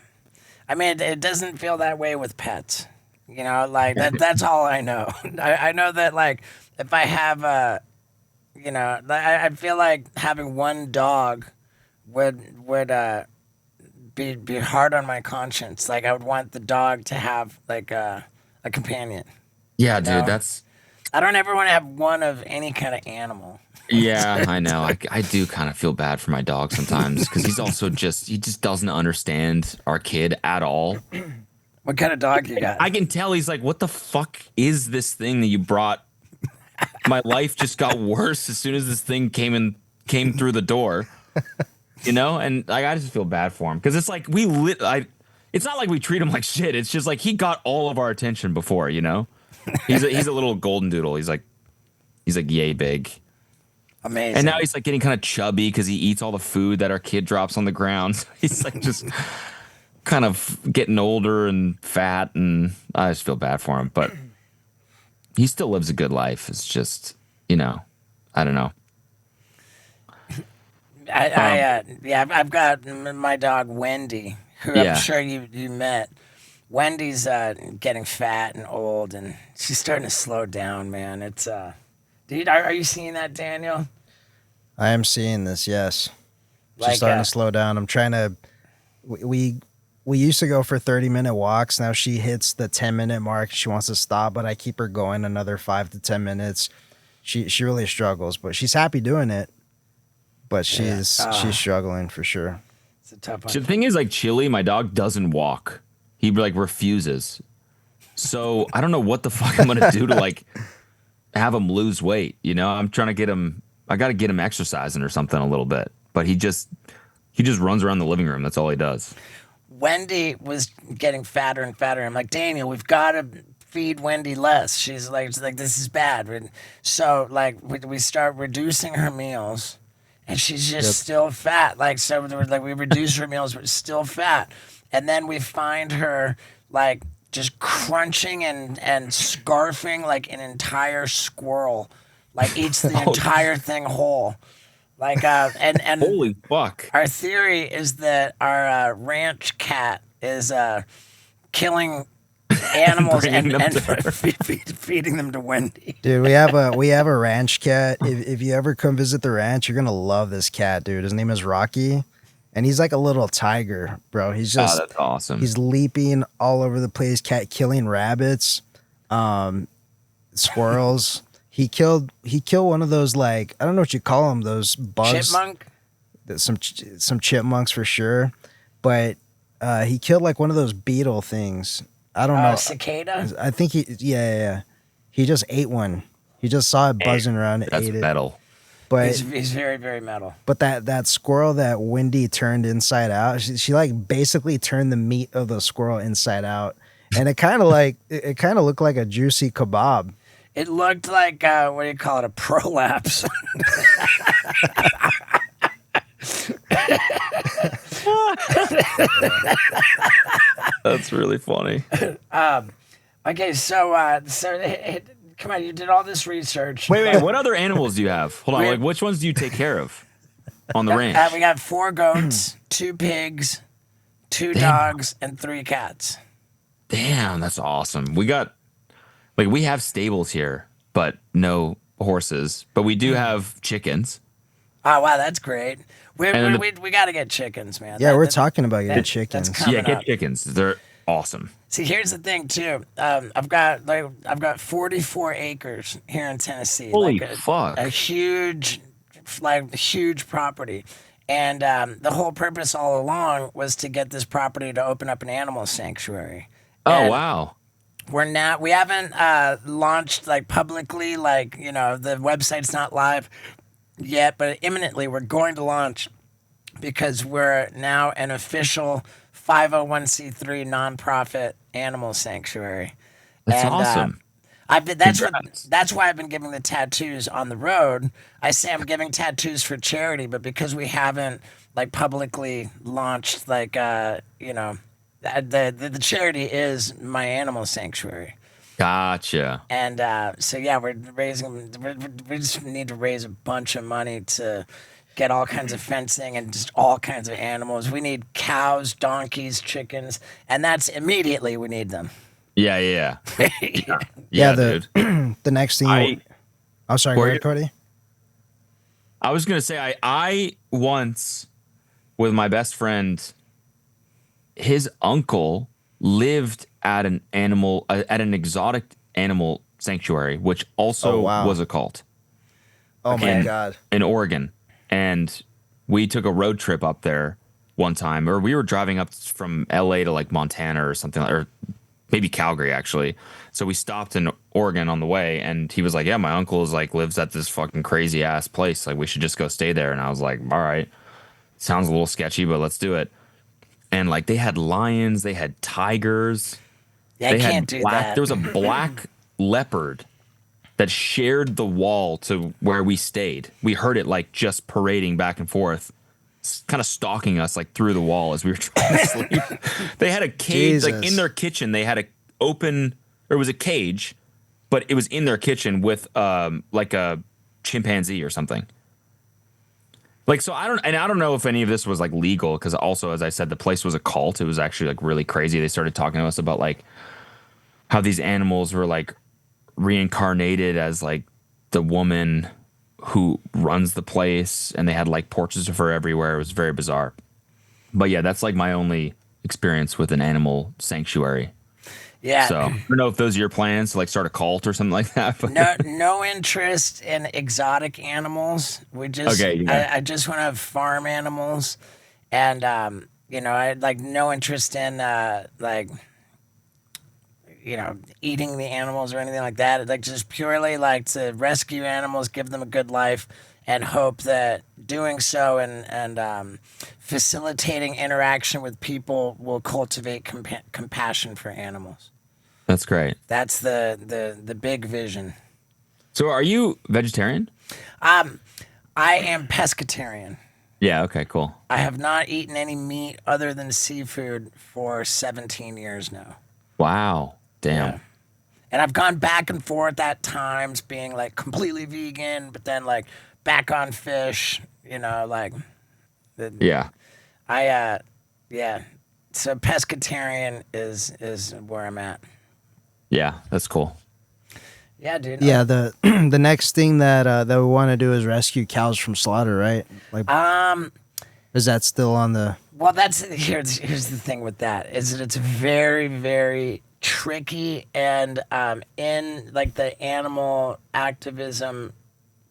I mean, it doesn't feel that way with pets. Like that's all I know. I know that like if I have I feel like having one dog would be hard on my conscience. Like I would want the dog to have like a companion. Yeah, know? dude, that's. I don't ever want to have one of any kind of animal. Yeah, I know. I do kind of feel bad for my dog sometimes because he just doesn't understand our kid at all. What kind of dog you got? I can tell he's like, what the fuck is this thing that you brought? My life just got worse as soon as this thing came through the door, and like, I just feel bad for him because it's like it's not like we treat him like shit. It's just like he got all of our attention before, he's a little golden doodle. He's like yay big. Amazing. And now he's like getting kind of chubby because he eats all the food that our kid drops on the ground. He's like just kind of getting older and fat, and I just feel bad for him. But he still lives a good life. It's just, I don't know. I've got my dog Wendy, who I'm Yeah. sure you met. Wendy's getting fat and old, and she's starting to slow down, man. It's dude, are you seeing that, Daniel? I am seeing this. Yes, she's Like, starting to slow down. I'm trying to. We used to go for 30-minute walks. Now she hits the 10-minute mark. She wants to stop, but I keep her going another 5 to 10 minutes. She really struggles, but she's happy doing it. But she's struggling for sure. it's a tough The one. thing is, like Chili, my dog doesn't walk. He like refuses. So I don't know what the fuck I'm gonna do to like have him lose weight. I'm trying to get him. I got to get him exercising or something a little bit. But he just runs around the living room. That's all he does. Wendy was getting fatter and fatter. I'm like, Daniel, we've got to feed Wendy less. She's like, this is bad. So like we start reducing her meals, and she's just still fat. Like, so we reduce her meals, but still fat. And then we find her like just crunching and scarfing like an entire squirrel, like eats the entire thing whole. Like and Holy fuck! our theory is that our ranch cat is killing animals and Bringing them to her. feeding them to Wendy. Dude, we have a ranch cat. If you ever come visit the ranch, you're gonna love this cat, dude. His name is Rocky, and he's like a little tiger, bro. He's just That's awesome. he's leaping all over the place, cat killing rabbits, squirrels. He killed one of those, like, I don't know what you call them, those bugs. Chipmunk. Some chipmunks for sure, but he killed like one of those beetle things. I don't know. Cicada. I think yeah. He just ate one. He just saw it buzzing around and That's ate it. metal. But He's very, very metal. but that squirrel that Wendy turned inside out, she like basically turned the meat of the squirrel inside out, and it kind of looked like a juicy kebab. It looked like what do you call it? A prolapse. That's really funny. Okay, so come on, you did all this research. Wait. What other animals do you have? Hold on. We- Like, which ones do you take care of on the ranch? We got 4 goats, 2 pigs, 2 dogs, and 3 cats. Damn, that's awesome. We have stables here, but no horses. But we do have chickens. Oh wow, that's great. We And got to get chickens, man. Yeah, we're talking about getting chickens. that's coming Yeah, get up. chickens. They're awesome. See, here's the thing too. I've got 44 acres here in Tennessee. Holy like fuck. a huge property. And the whole purpose all along was to get this property to open up an animal sanctuary. Oh, And wow. we haven't launched like publicly, like, the website's not live yet, but imminently we're going to launch because we're now an official 501c3 nonprofit animal sanctuary. That's awesome. That's why I've been giving the tattoos on the road. I say I'm giving tattoos for charity, but because we haven't like publicly launched, like the charity is my animal sanctuary. Gotcha. And so yeah, we just need to raise a bunch of money to get all kinds of fencing and just all kinds of animals. We need cows, donkeys, chickens, and that's immediately we need them. Yeah. Yeah, dude. the next thing. I'm sorry, go ahead, Cody. I was gonna say I once with my best friend, his uncle lived at an exotic animal sanctuary, which also Oh, wow. was a cult Oh my And- god. in Oregon, and we took a road trip up there one time, or we were driving up from LA to like Montana or something, or maybe Calgary actually. So we stopped in Oregon on the way, and he was like, "Yeah, my uncle is like lives at this fucking crazy ass place. Like we should just go stay there." And I was like, "All right, sounds a little sketchy, but let's do it." And like they had lions, they had tigers. Yeah, I They had can't do black. that. There was a black leopard that shared the wall to where we stayed. We heard it like just parading back and forth kind of stalking us like through the wall as we were trying to sleep. They had a cage like Jesus. in their kitchen. They had it was a cage, but it was in their kitchen with like a chimpanzee or something. Like, so I don't know if any of this was like legal, because also, as I said, the place was a cult. It was actually like really crazy. They started talking to us about like how these animals were like reincarnated as like the woman who runs the place, and they had like portraits of her everywhere. It was very bizarre. But yeah, that's like my only experience with an animal sanctuary. Yeah. So I don't know if those are your plans to like start a cult or something like that. But No interest in exotic animals. We just Okay, yeah. I just want to have farm animals, and I like no interest in like eating the animals or anything like that. Like just purely like to rescue animals, give them a good life, and hope that doing so and facilitating interaction with people will cultivate compassion for animals. That's great. That's the big vision. So are you vegetarian? I am pescatarian. Yeah. Okay. Cool. I have not eaten any meat other than seafood for 17 years now. Wow. Damn. Yeah. And I've gone back and forth at times being like completely vegan, but then like back on fish, like Yeah. yeah. So pescatarian is where I'm at. Yeah. That's cool. Yeah, dude. Yeah, the the next thing that we want to do is rescue cows from slaughter, right? Like, is that still on the? Well, here's the thing with that is that it's very, very tricky, and in like the animal activism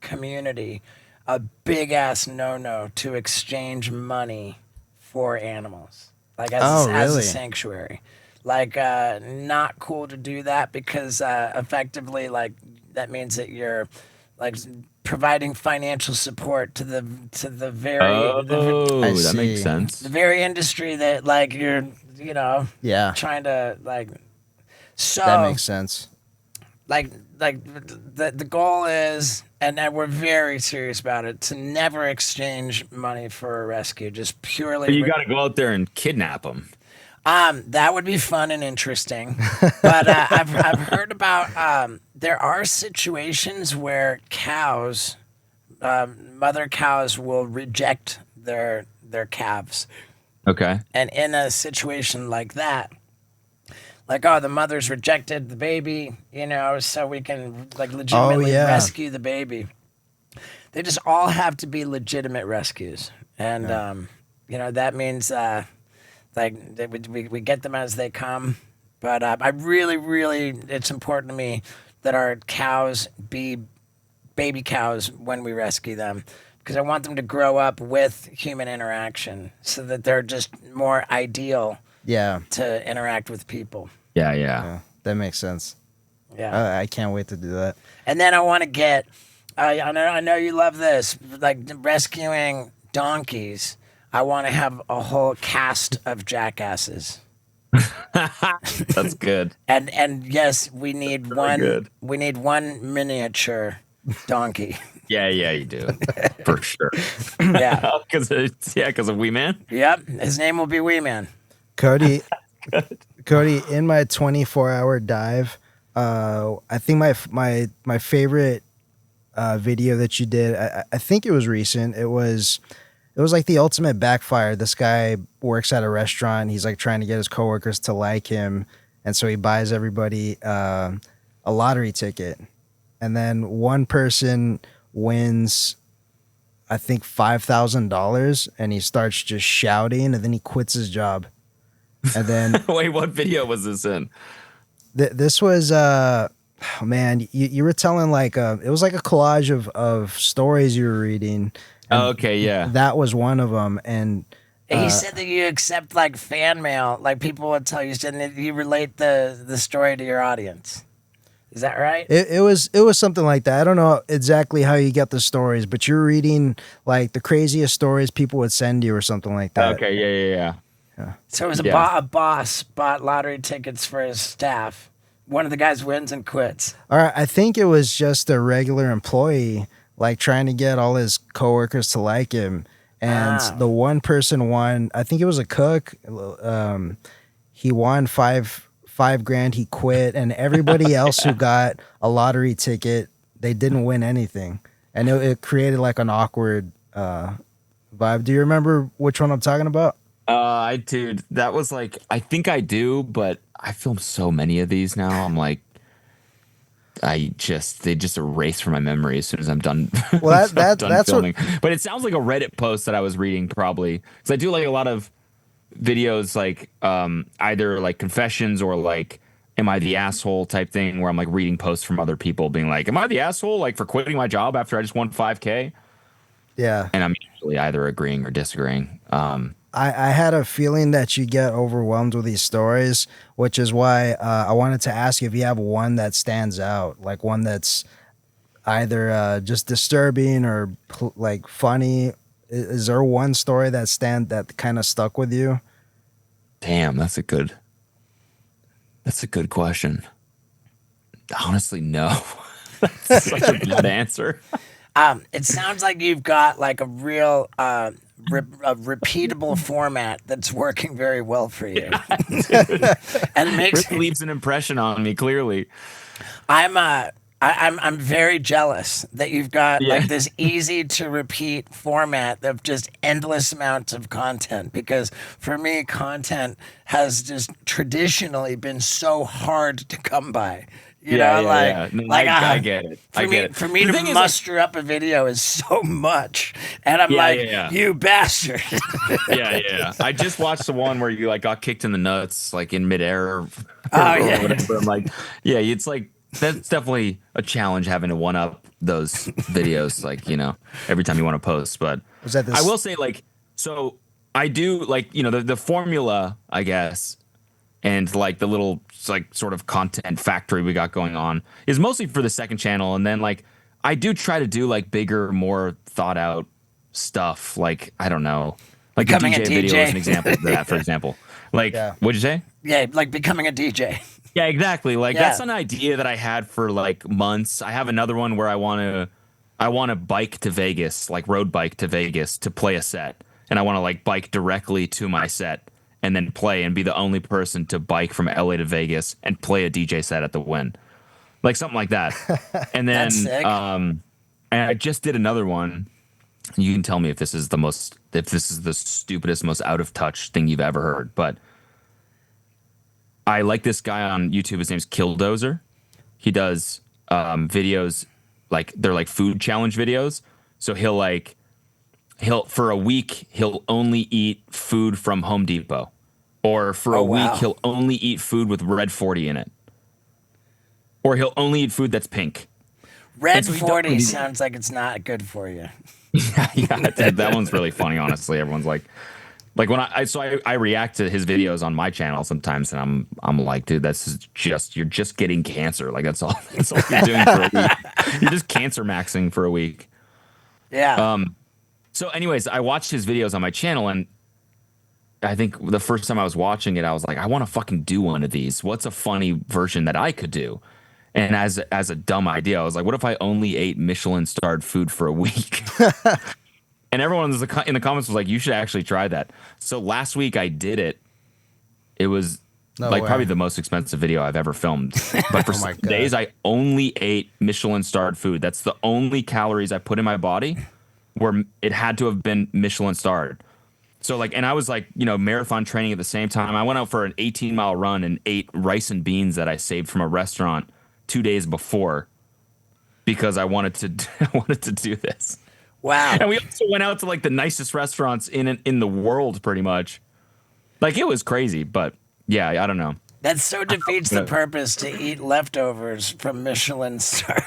community, a big ass no to exchange money for animals, like as a really? sanctuary. Like not cool to do that because effectively like that means that you're like providing financial support to the very I that makes see. sense. the very industry that like you're Yeah, trying to like so that makes sense. like the goal is, and we're very serious about it, to never exchange money for a rescue, just purely But you got to go out there and kidnap them. that would be fun and interesting, but I've heard about there are situations where cows, mother cows, will reject their calves, Okay. and in a situation like that, like the mother's rejected the baby, so we can like legitimately yeah. rescue the baby. They just all have to be legitimate rescues, and that means. Like we get them as they come, but I really, it's important to me that our cows be baby cows when we rescue them, because I want them to grow up with human interaction so that they're just more ideal Yeah, to interact with people. Yeah. that makes sense. Yeah, I can't wait to do that. and then I want to get. I know you love this, like rescuing donkeys. I want to have a whole cast of jackasses. That's good. And yes, we need good. one miniature donkey. Yeah, you do. For sure. Yeah. Because of Wee Man. Yep. His name will be Wee Man. Cody, in my 24-hour dive, I think my favorite video that you did, I think it was recent. It was like the ultimate backfire. This guy works at a restaurant. He's like trying to get his coworkers to like him, and so he buys everybody a lottery ticket, and then one person wins, I think $5,000, and he starts just shouting, and then he quits his job. And then Wait, what video was this in? this was man, you were telling like it was like a collage of stories you were reading. Oh, okay, yeah. That was one of them, and He said that you accept like fan mail, like people would tell you, and that you relate the story to your audience. Is that right? it was something like that. I don't know exactly how you get the stories, but you're reading like the craziest stories people would send you or something like that. Okay, yeah. So it was Yeah. a boss bought lottery tickets for his staff. One of the guys wins and quits. All right, I think it was just a regular employee like trying to get all his coworkers to like him, and the one person won. I think it was a cook. He won five grand. He quit, and everybody else who got a lottery ticket, they didn't win anything, and it created like an awkward vibe. Do you remember which one I'm talking about? Dude, that was like, I think I do, but I filmed so many of these now. I'm like, they just erase from my memory as soon as I'm done. Well, done that's filming. But it sounds like a Reddit post that I was reading probably, because I do like a lot of videos, like either like confessions or like am I the asshole type thing, where I'm like reading posts from other people being like, am I the asshole like for quitting my job after I just won 5K? Yeah. And I'm usually either agreeing or disagreeing. I had a feeling that you get overwhelmed with these stories, which is why I wanted to ask if you have one that stands out, like one that's either just disturbing or like funny. Is there one story that kind of stuck with you? Damn, that's a good question. Honestly, no. That's such a bad answer. It sounds like you've got like a real a repeatable format that's working very well for you. And it makes Rick leaves an impression on me, clearly. I'm very jealous that you've got Yeah. like this easy to repeat format of just endless amounts of content, because for me content has just traditionally been so hard to come by. You know, No, I get it. I get it. For me The to thing is, muster up a video is so much, and I'm you bastard. yeah. I just watched the one where you like got kicked in the nuts, like in midair. Or whatever. I'm like, yeah, it's like that's definitely a challenge having to one up those videos, like, you know, every time you want to post. But I will say, like, so I do like, you know, the formula, I guess, and like the little like sort of content factory we got going on is mostly for the second channel, and then like I do try to do like bigger, more thought out stuff. Like, I don't know, like the Becoming a DJ video DJ. is an example of that, for example. Like, what'd you say? Yeah, like becoming a DJ. Yeah, exactly. Like that's an idea that I had for like months. I have another one where I want to bike to Vegas, like road bike to Vegas to play a set, and I want to like bike directly to my set and then play and be the only person to bike from LA to Vegas and play a DJ set at the Wynn. Like something like that. And then That's sick. and I just did another one. You can tell me if this is the stupidest, most out of touch thing you've ever heard, but I like this guy on YouTube. His name's Killdozer. He does videos, like they're like food challenge videos. So he'll for a week he'll only eat food from Home Depot, or for a week he'll only eat food with Red 40 in it, or he'll only eat food that's pink. Red 40 sounds like it's not good for you. Yeah, that one's really funny. Honestly, everyone's like when I react to his videos on my channel sometimes, and I'm like, dude, you're just getting cancer. Like that's all you're doing for a week. You're just cancer maxing for a week. Yeah. So anyways, I watched his videos on my channel, and I think the first time I was watching it, I was like, I want to fucking do one of these. What's a funny version that I could do? And as a dumb idea, I was like, what if I only ate Michelin-starred food for a week? And everyone in the comments was like, you should actually try that. So last week I did it. It was probably the most expensive video I've ever filmed. But for 7 days, I only ate Michelin-starred food. That's the only calories I put in my body, where it had to have been Michelin-starred. So like, and I was like, you know, marathon training at the same time. I went out for an 18-mile run and ate rice and beans that I saved from a restaurant 2 days before, because I wanted to do this. Wow. And we also went out to like the nicest restaurants in the world, pretty much. Like, it was crazy, but yeah, I don't know. That so defeats the purpose to eat leftovers from Michelin stars.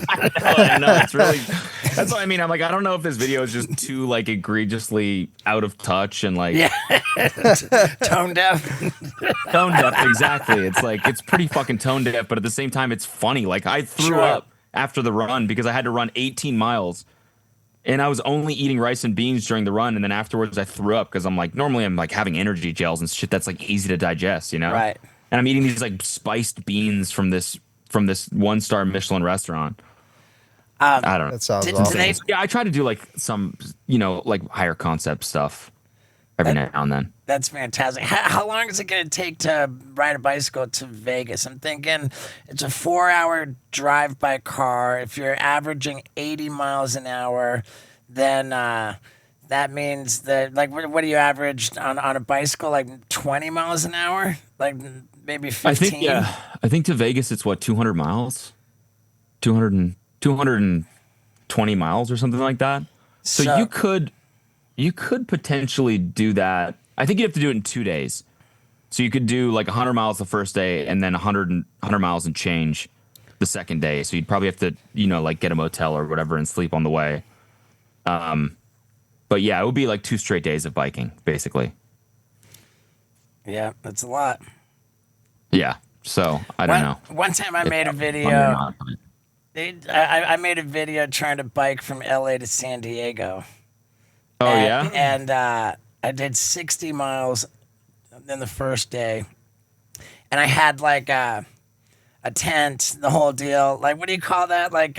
I know. It's really, that's what I mean. I'm like, I don't know if this video is just too like egregiously out of touch and like Tone deaf. Tone deaf, exactly. It's like, it's pretty fucking tone deaf, but at the same time, it's funny. Like, I threw up after the run because I had to run 18 miles. And I was only eating rice and beans during the run, and then afterwards I threw up because I'm like, normally I'm like having energy gels and shit that's like easy to digest, you know? Right. And I'm eating these like spiced beans from this 1-star Michelin restaurant. I don't know. That sounds Did awesome. they? Yeah, I try to do like some, like higher concept stuff every now and then. That's fantastic. How long is it going to take to ride a bicycle to Vegas? I'm thinking it's a 4 hour drive by car. If you're averaging 80 miles an hour, then that means that, like, what do you average on a bicycle? Like 20 miles an hour? Like maybe 15? I think to Vegas it's what, 200 miles, 220 miles or something like that. So So, you could potentially do that. I think you have to do it in 2 days. So you could do like 100 miles the first day and then 100 miles and change the second day. So you'd probably have to, like get a motel or whatever and sleep on the way. But yeah, it would be like 2 straight days of biking, basically. yeah, that's a lot. Yeah. So I don't know. One time I if made a that was fun or video. not, I made a video trying to bike from LA to San Diego. Oh, yeah? And I did 60 miles in the first day, and I had like a tent, the whole deal. Like, what do you call that? Like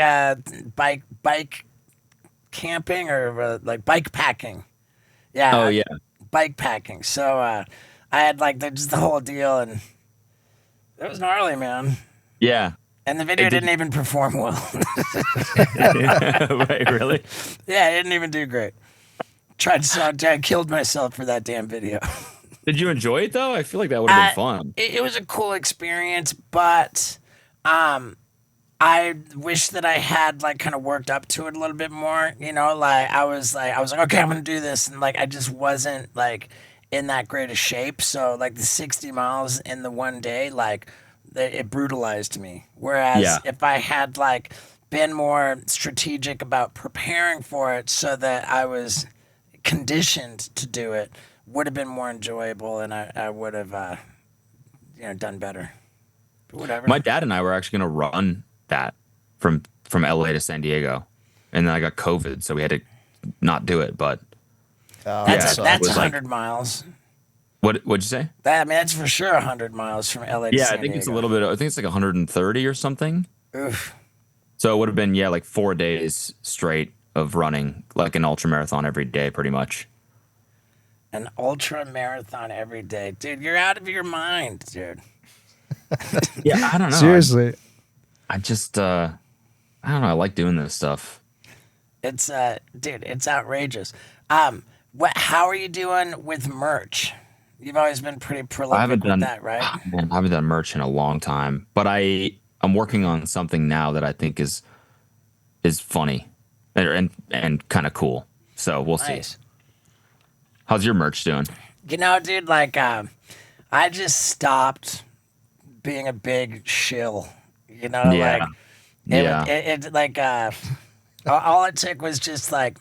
bike camping or like bike packing? Yeah. Oh, yeah. Bike packing. So I had like just the whole deal, and it was gnarly, man. Yeah. And the video didn't even perform well. Wait, really? Yeah, it didn't even do great. I killed myself for that damn video. Did you enjoy it though? I feel like that would have been fun. It was a cool experience, but I wish that I had like kind of worked up to it a little bit more. Like I was like, okay, I'm gonna do this, and like I just wasn't like in that great a shape. So like the 60 miles in the one day, like it brutalized me. Whereas Yeah. if I had like been more strategic about preparing for it, so that I was conditioned to do it, would have been more enjoyable, and I would have done better. But whatever. My dad and I were actually going to run that from LA to San Diego, and then I got COVID, so we had to not do it. But that's it that's was like- 100 miles. what'd you say? That's for sure 100 miles from LA to Yeah, San I think it's a Diego. little bit. I think it's like 130 or something. Oof. So it would have been like 4 days straight of running, like an ultra marathon every day, pretty much. An ultra marathon every day. Dude, you're out of your mind, dude. Yeah, I don't know. Seriously. I just I don't know. I like doing this stuff. It's dude, it's outrageous. How are you doing with merch? You've always been pretty I prolific haven't with done that, right? Man, I haven't done merch in a long time, but I'm working on something now that I think is funny and kind of cool. So we'll see. Nice. How's your merch doing? Dude, like I just stopped being a big shill. Yeah. Like Yeah. it like all it took was just like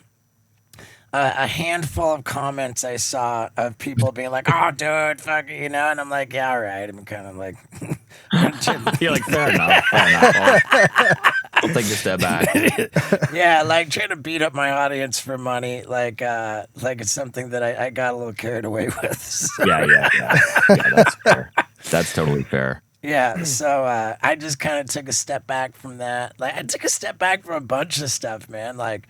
a handful of comments I saw of people being like, "Oh, dude, fuck," and I'm like, "Yeah, all right." I'm kind of like, You're like, fair enough. Fair enough. I'll take a step back. yeah, like trying to beat up my audience for money, like it's something that I got a little carried away with. So. Yeah. That's fair. That's totally fair. Yeah, so I just kind of took a step back from that. Like I took a step back from a bunch of stuff, man. Like,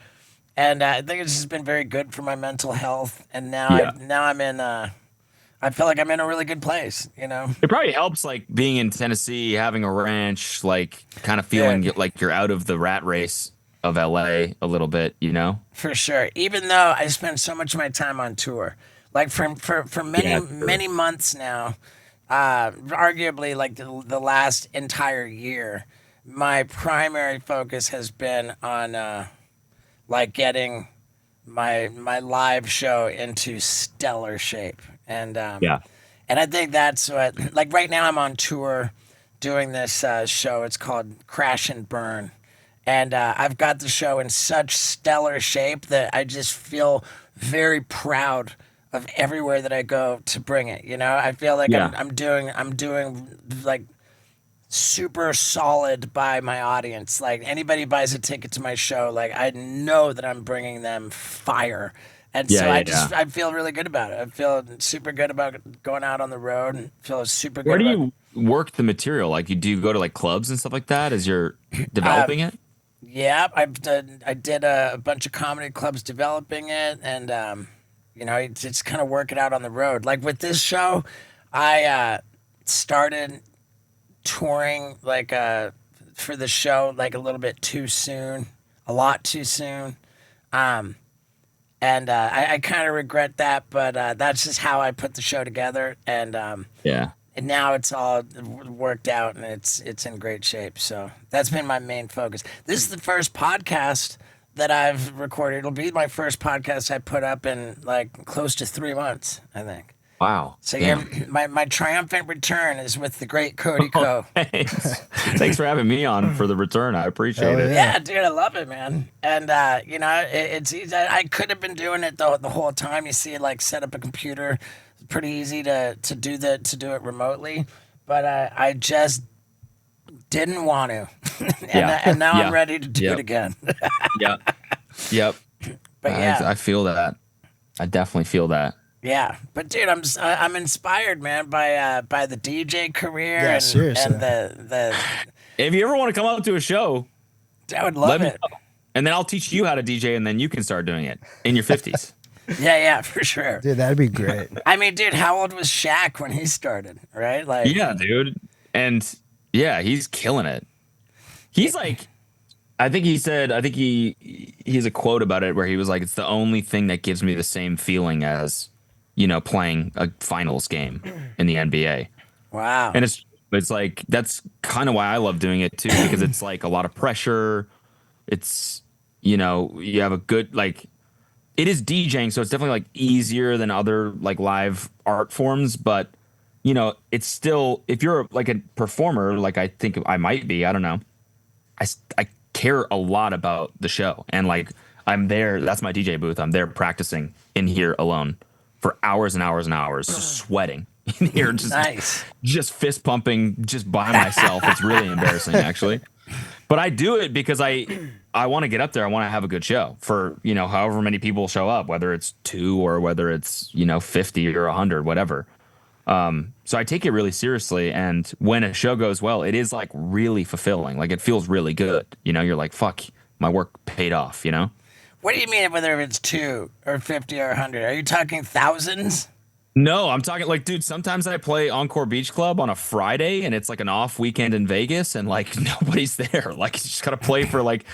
and I think it's just been very good for my mental health. And now, I'm in. I feel like I'm in a really good place. It probably helps, like being in Tennessee, having a ranch, like kind of feeling like you're out of the rat race of LA a little bit. For sure. Even though I spend so much of my time on tour, like for many months now. Arguably like the last entire year, my primary focus has been on like getting my live show into stellar shape, and I think that's what, like, right now I'm on tour doing this show. It's called Crash and Burn, and I've got the show in such stellar shape that I just feel very proud of everywhere that I go to bring it. I feel like I'm doing like super solid by my audience. Like anybody buys a ticket to my show, like I know that I'm bringing them fire. And so I feel really good about it. I feel super good about going out on the road, and feel super good. Where do you work the material? Like, do you go to like clubs and stuff like that as you're developing it? Yeah, I did a bunch of comedy clubs developing it, and it's kind of working out on the road. Like with this show, I started touring for the show like a little bit too soon, a lot too soon. Um, and I kind of regret that, but that's just how I put the show together, Yeah. and now it's all worked out and it's in great shape. So that's been my main focus. This is the first podcast that I've recorded. It'll be my first podcast I put up in like close to 3 months, I think. Wow. So Damn. my triumphant return is with the great Cody Co. Thanks. Thanks for having me on for the return. I appreciate Hell it. yeah. Yeah, dude, I love it, man. And it's easy. I could have been doing it the whole time. You see, like set up a computer, it's pretty easy to do it remotely. But I just didn't want to, Yeah. and now I'm Yeah. ready to do Yep. it again. Yep. Yep. But yeah, I feel that. I definitely feel that. yeah. But dude, I'm inspired, man, by the DJ career Yeah, seriously. and the If you ever want to come out to a show, I would let love me it. know. And then I'll teach you how to DJ, and then you can start doing it in your 50s. Yeah, for sure. Dude, that'd be great. I mean, dude, how old was Shaq when he started? Right, like Yeah, dude. And yeah, he's killing it. He's like, I think he has a quote about it where he was like, it's the only thing that gives me the same feeling as, playing a finals game in the NBA. wow. And it's like, that's kind of why I love doing it too, because it's like a lot of pressure. It's, you have a good, like, it is DJing, so it's definitely like easier than other like live art forms, but it's still, if you're like a performer, like I think I might be, I don't know. I care a lot about the show, and like I'm there, that's my DJ booth. I'm there practicing in here alone for hours and hours and hours, sweating in here, Nice. just fist pumping just by myself. It's really embarrassing actually. But I do it because I want to get up there. I want to have a good show for, however many people show up, whether it's 2 or whether it's, 50 or 100, whatever. So I take it really seriously. And when a show goes well, it is like really fulfilling. Like it feels really good. You're like, fuck, my work paid off, What do you mean whether it's 2 or 50 or 100? Are you talking thousands? No, I'm talking like, dude, sometimes I play Encore Beach Club on a Friday and it's like an off weekend in Vegas and like nobody's there. Like you just got to play for like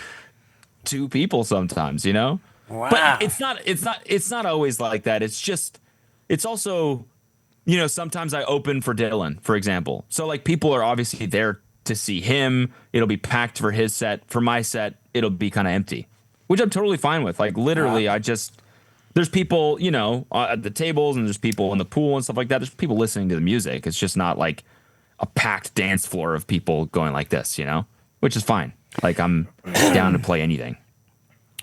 2 people sometimes, Wow. But it's not always like that. It's also, sometimes I open for Dylan, for example. So like people are obviously there to see him. It'll be packed for his set. For my set, it'll be kind of empty, which I'm totally fine with. Like literally, there's people, at the tables and there's people in the pool and stuff like that. There's people listening to the music. It's just not like a packed dance floor of people going like this, which is fine. Like I'm down to play anything.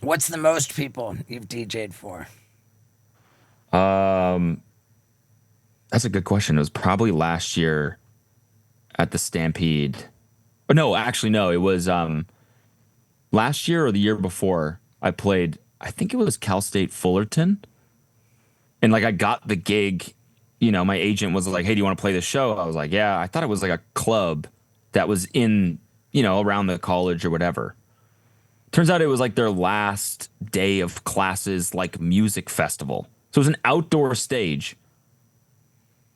What's the most people you've DJ'd for? That's a good question. It was probably last year at the Stampede. Oh, no, actually, no. It was last year or the year before. I played, I think it was Cal State Fullerton. And like I got the gig, my agent was like, hey, do you want to play this show? I was like, yeah. I thought it was like a club that was in, around the college or whatever. Turns out it was like their last day of classes, like music festival. So it was an outdoor stage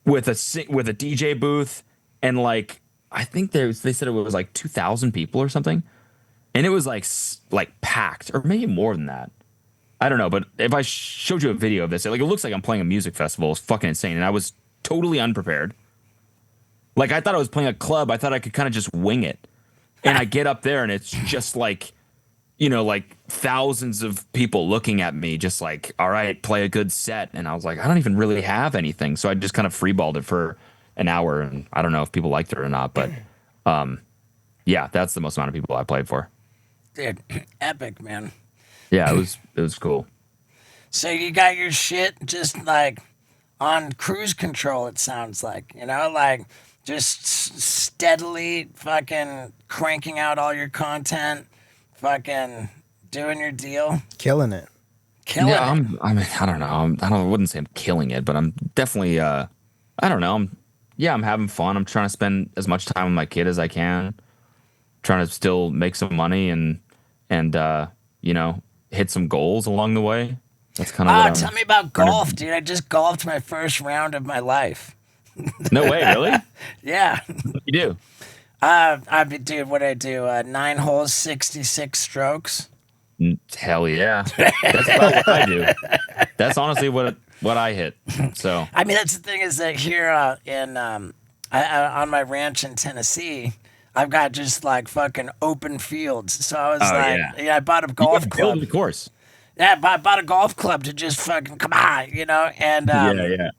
with a DJ booth, and like I think they said it was like 2,000 people or something, and it was like packed, or maybe more than that. I don't know, but if I showed you a video of this, it looks like I'm playing a music festival. It's fucking insane, and I was totally unprepared. Like I thought I was playing a club. I thought I could kind of just wing it, and I get up there, and it's just like, like thousands of people looking at me, just like, all right, play a good set. And I was like, I don't even really have anything. So I just kind of freeballed it for an hour. And I don't know if people liked it or not, but yeah, that's the most amount of people I played for. Dude, epic, man. Yeah, it was cool. So you got your shit just like on cruise control, it sounds like, like just steadily fucking cranking out all your content, fucking doing your deal, Killing it. killing Yeah, it. I don't know. I wouldn't say I'm killing it, but I'm definitely, I don't know. I'm having fun. I'm trying to spend as much time with my kid as I can. Trying to still make some money and, and hit some goals along the way. That's kind of Oh, what tell I'm me about trying to golf, do. dude. I just golfed my first round of my life. No way, really? Yeah. You do? Dude, what did I do? 9 holes, 66 strokes. Hell yeah. That's about what I do. That's honestly what I hit. So I mean, that's the thing is that here on my ranch in Tennessee, I've got just like fucking open fields. So I was oh like, yeah. yeah, I bought a You golf gotta build club. the course. Yeah, I bought a golf club to just fucking come on, and Yeah, yeah.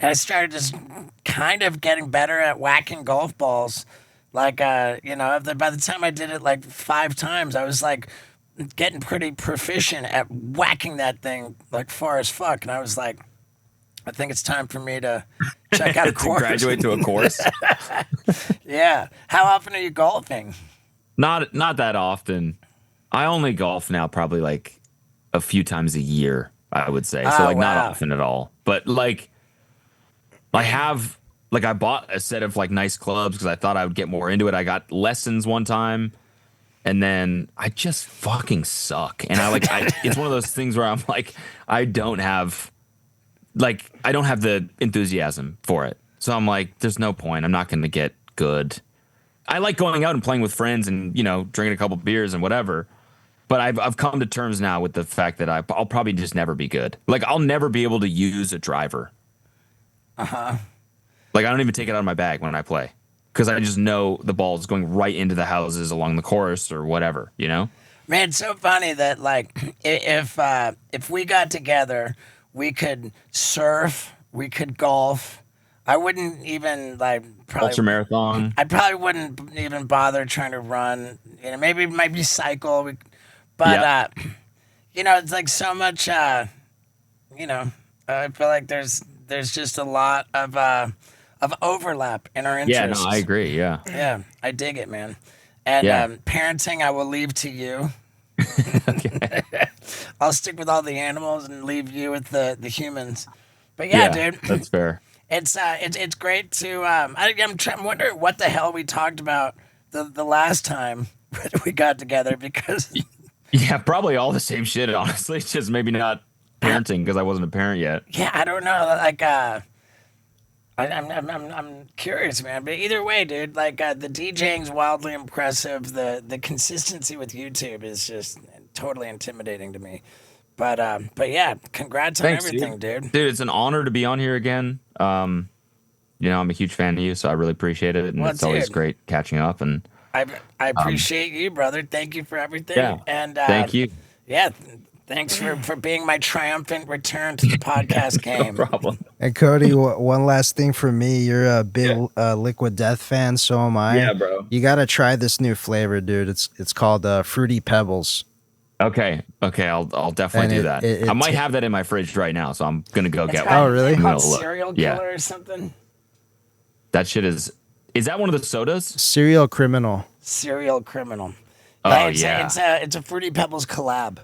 I started just kind of getting better at whacking golf balls. Like, by the time I did it like 5 times, I was like getting pretty proficient at whacking that thing like far as fuck. And I was like, I think it's time for me to check out a To course. graduate to a course. Yeah. How often are you golfing? Not that often. I only golf now probably like a few times a year, I would say. So Oh, like not wow. often at all. But like I bought a set of like nice clubs because I thought I would get more into it. I got lessons one time and then I just fucking suck. And it's one of those things where I'm like, I don't have the enthusiasm for it. So I'm like, there's no point. I'm not going to get good. I like going out and playing with friends and, drinking a couple beers and whatever. But I've come to terms now with the fact that I'll probably just never be good. Like I'll never be able to use a driver. Like I don't even take it out of my bag when I play because I just know the ball is going right into the houses along the course or whatever, Man, it's so funny that like if we got together, we could surf, we could golf. I wouldn't even like Ultra probably. marathon. I probably wouldn't even bother trying to run. Maybe cycle. But Yeah. it's like so much. I feel like there's just a lot of overlap in our Yeah, interests. no, I agree. Yeah. Yeah, I dig it, man. And Yeah. parenting, I will leave to you. Okay. I'll stick with all the animals and leave you with the humans. But yeah, dude, That's fair. it's great to. I'm wondering what the hell we talked about the last time we got together because Yeah, probably all the same shit, honestly. It's just maybe not parenting because I wasn't a parent yet. yeah, I don't know. Like, I'm curious, man. But either way, dude, like the DJing's wildly impressive. The consistency with YouTube is just totally intimidating to me. But yeah, congrats on Thanks, everything, dude. Dude, it's an honor to be on here again. I'm a huge fan of you, so I really appreciate it. And Well, it's always dude. great catching up. And I appreciate you, brother. Thank you for everything. yeah, And thank you. Yeah, thanks for being my triumphant return to the podcast game. No problem. And Cody, one last thing for me. You're a big Liquid Death fan, so am I. Yeah, bro. You got to try this new flavor, dude. It's called Fruity Pebbles. Okay, I'll definitely And do that. I might have that in my fridge right now, so I'm gonna go get one. Oh, really? I'm gonna Called look. serial Yeah. killer or something. That shit is that one of the sodas? Serial Criminal. Serial criminal. Oh, it's yeah. it's a Fruity Pebbles collab.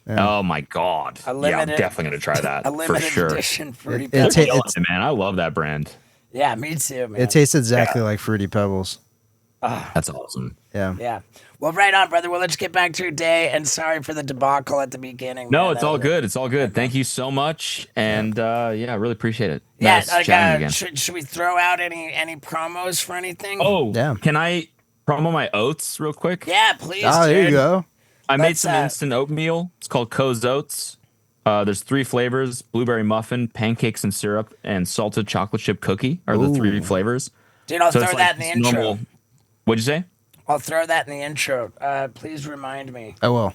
Oh my god. A Yeah, I'm limited- definitely gonna try that A for limited sure. edition Fruity It Pebbles. ta- Killing it, man, I love that brand. Yeah, me too, man. It tastes exactly like Fruity Pebbles. That's awesome. Yeah. Yeah. Well, right on, brother. Well, let's get back to your day. And sorry for the debacle at the beginning. No, man. it's That all was- good. It's all good. Thank you so much, and I really appreciate it. Yeah, Nice like, chatting again. should we throw out any promos for anything? Oh, Yeah. Can I promo my oats real quick? yeah, please. Oh, there you dude. go. I made Let's, some instant oatmeal. It's called Co's Oats. There's 3 flavors: blueberry muffin, pancakes and syrup, and salted chocolate chip cookie are the 3 flavors. Dude, I'll So throw it's that in like the just intro. normal. What'd you say? I'll throw that in the intro. Please remind me, Oh, well.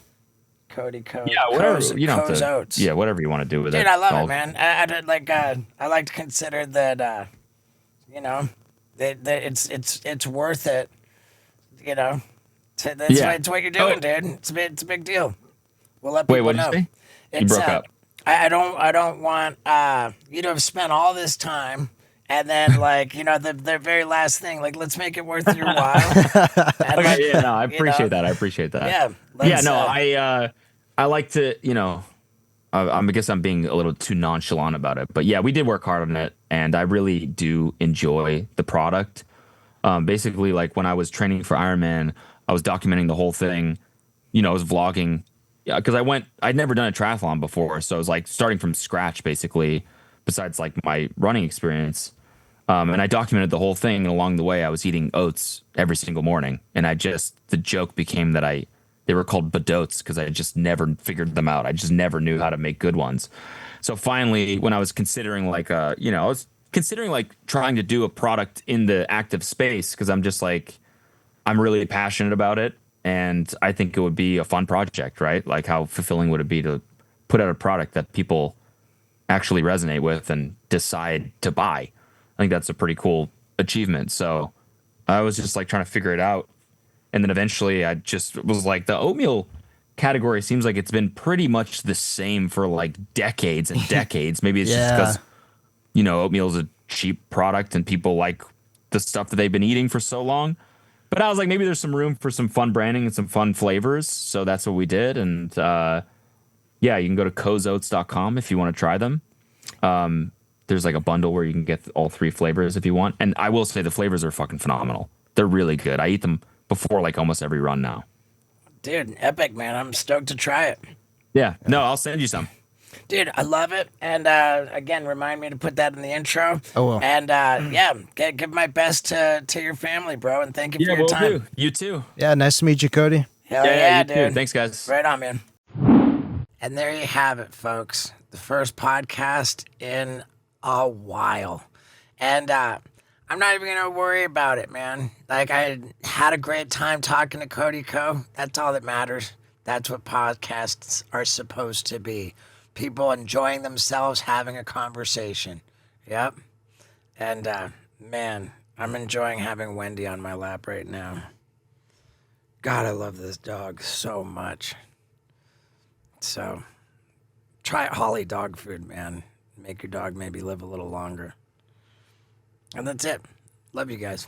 Cody. Yeah, whatever. You don't have Co's to. Oats. Yeah, whatever you want to do with it. Dude, I love I'll- it, man. I like to consider that, that it's worth it. That's Yeah. it's what you're doing, Oh. dude. It's a big deal. We'll let people Wait, what did know. you say? You It's, broke up. I don't want you to have spent all this time and then the very last thing, like, let's make it worth your while. And Okay, yeah, no, I you appreciate know, that. I appreciate that. Yeah. Yeah, let's, no, I like to, I guess I'm being a little too nonchalant about it, but yeah, we did work hard on it, and I really do enjoy the product. Basically, like when I was training for Ironman, I was documenting the whole thing, I was vlogging. Yeah, because I'd never done a triathlon before. So it was like starting from scratch, basically, besides like my running experience. And I documented the whole thing. And along the way, I was eating oats every single morning. And the joke became that they were called Badoats because I just never figured them out. I just never knew how to make good ones. So finally, when I was considering I was considering like trying to do a product in the active space because I'm just like, I'm really passionate about it. And I think it would be a fun project, right? Like how fulfilling would it be to put out a product that people actually resonate with and decide to buy? I think that's a pretty cool achievement. So I was just like trying to figure it out. And then eventually I just was like, the oatmeal category seems like it's been pretty much the same for like decades and decades. Maybe it's just Yeah. because, oatmeal is a cheap product and people like the stuff that they've been eating for so long. But I was like, maybe there's some room for some fun branding and some fun flavors. So that's what we did. And yeah, you can go to cozoats.com if you want to try them. There's like a bundle where you can get all 3 flavors if you want. And I will say the flavors are fucking phenomenal. They're really good. I eat them before like almost every run now. Dude, epic, man. I'm stoked to try it. Yeah. No, I'll send you some. Dude, I love it. And again, remind me to put that in the intro. Oh, well. And yeah, give my best to your family, bro. And thank you for Yeah, your will time. do. You too. Yeah, nice to meet you, Cody. Hell yeah, you dude. too. Thanks, guys. Right on, man. And there you have it, folks. The first podcast in a while. And I'm not even going to worry about it, man. Like, I had a great time talking to Cody Co. That's all that matters. That's what podcasts are supposed to be. People enjoying themselves, having a conversation. Yep. And, man, I'm enjoying having Wendy on my lap right now. God, I love this dog so much. So, try Holly dog food, man. Make your dog maybe live a little longer. And that's it. Love you guys.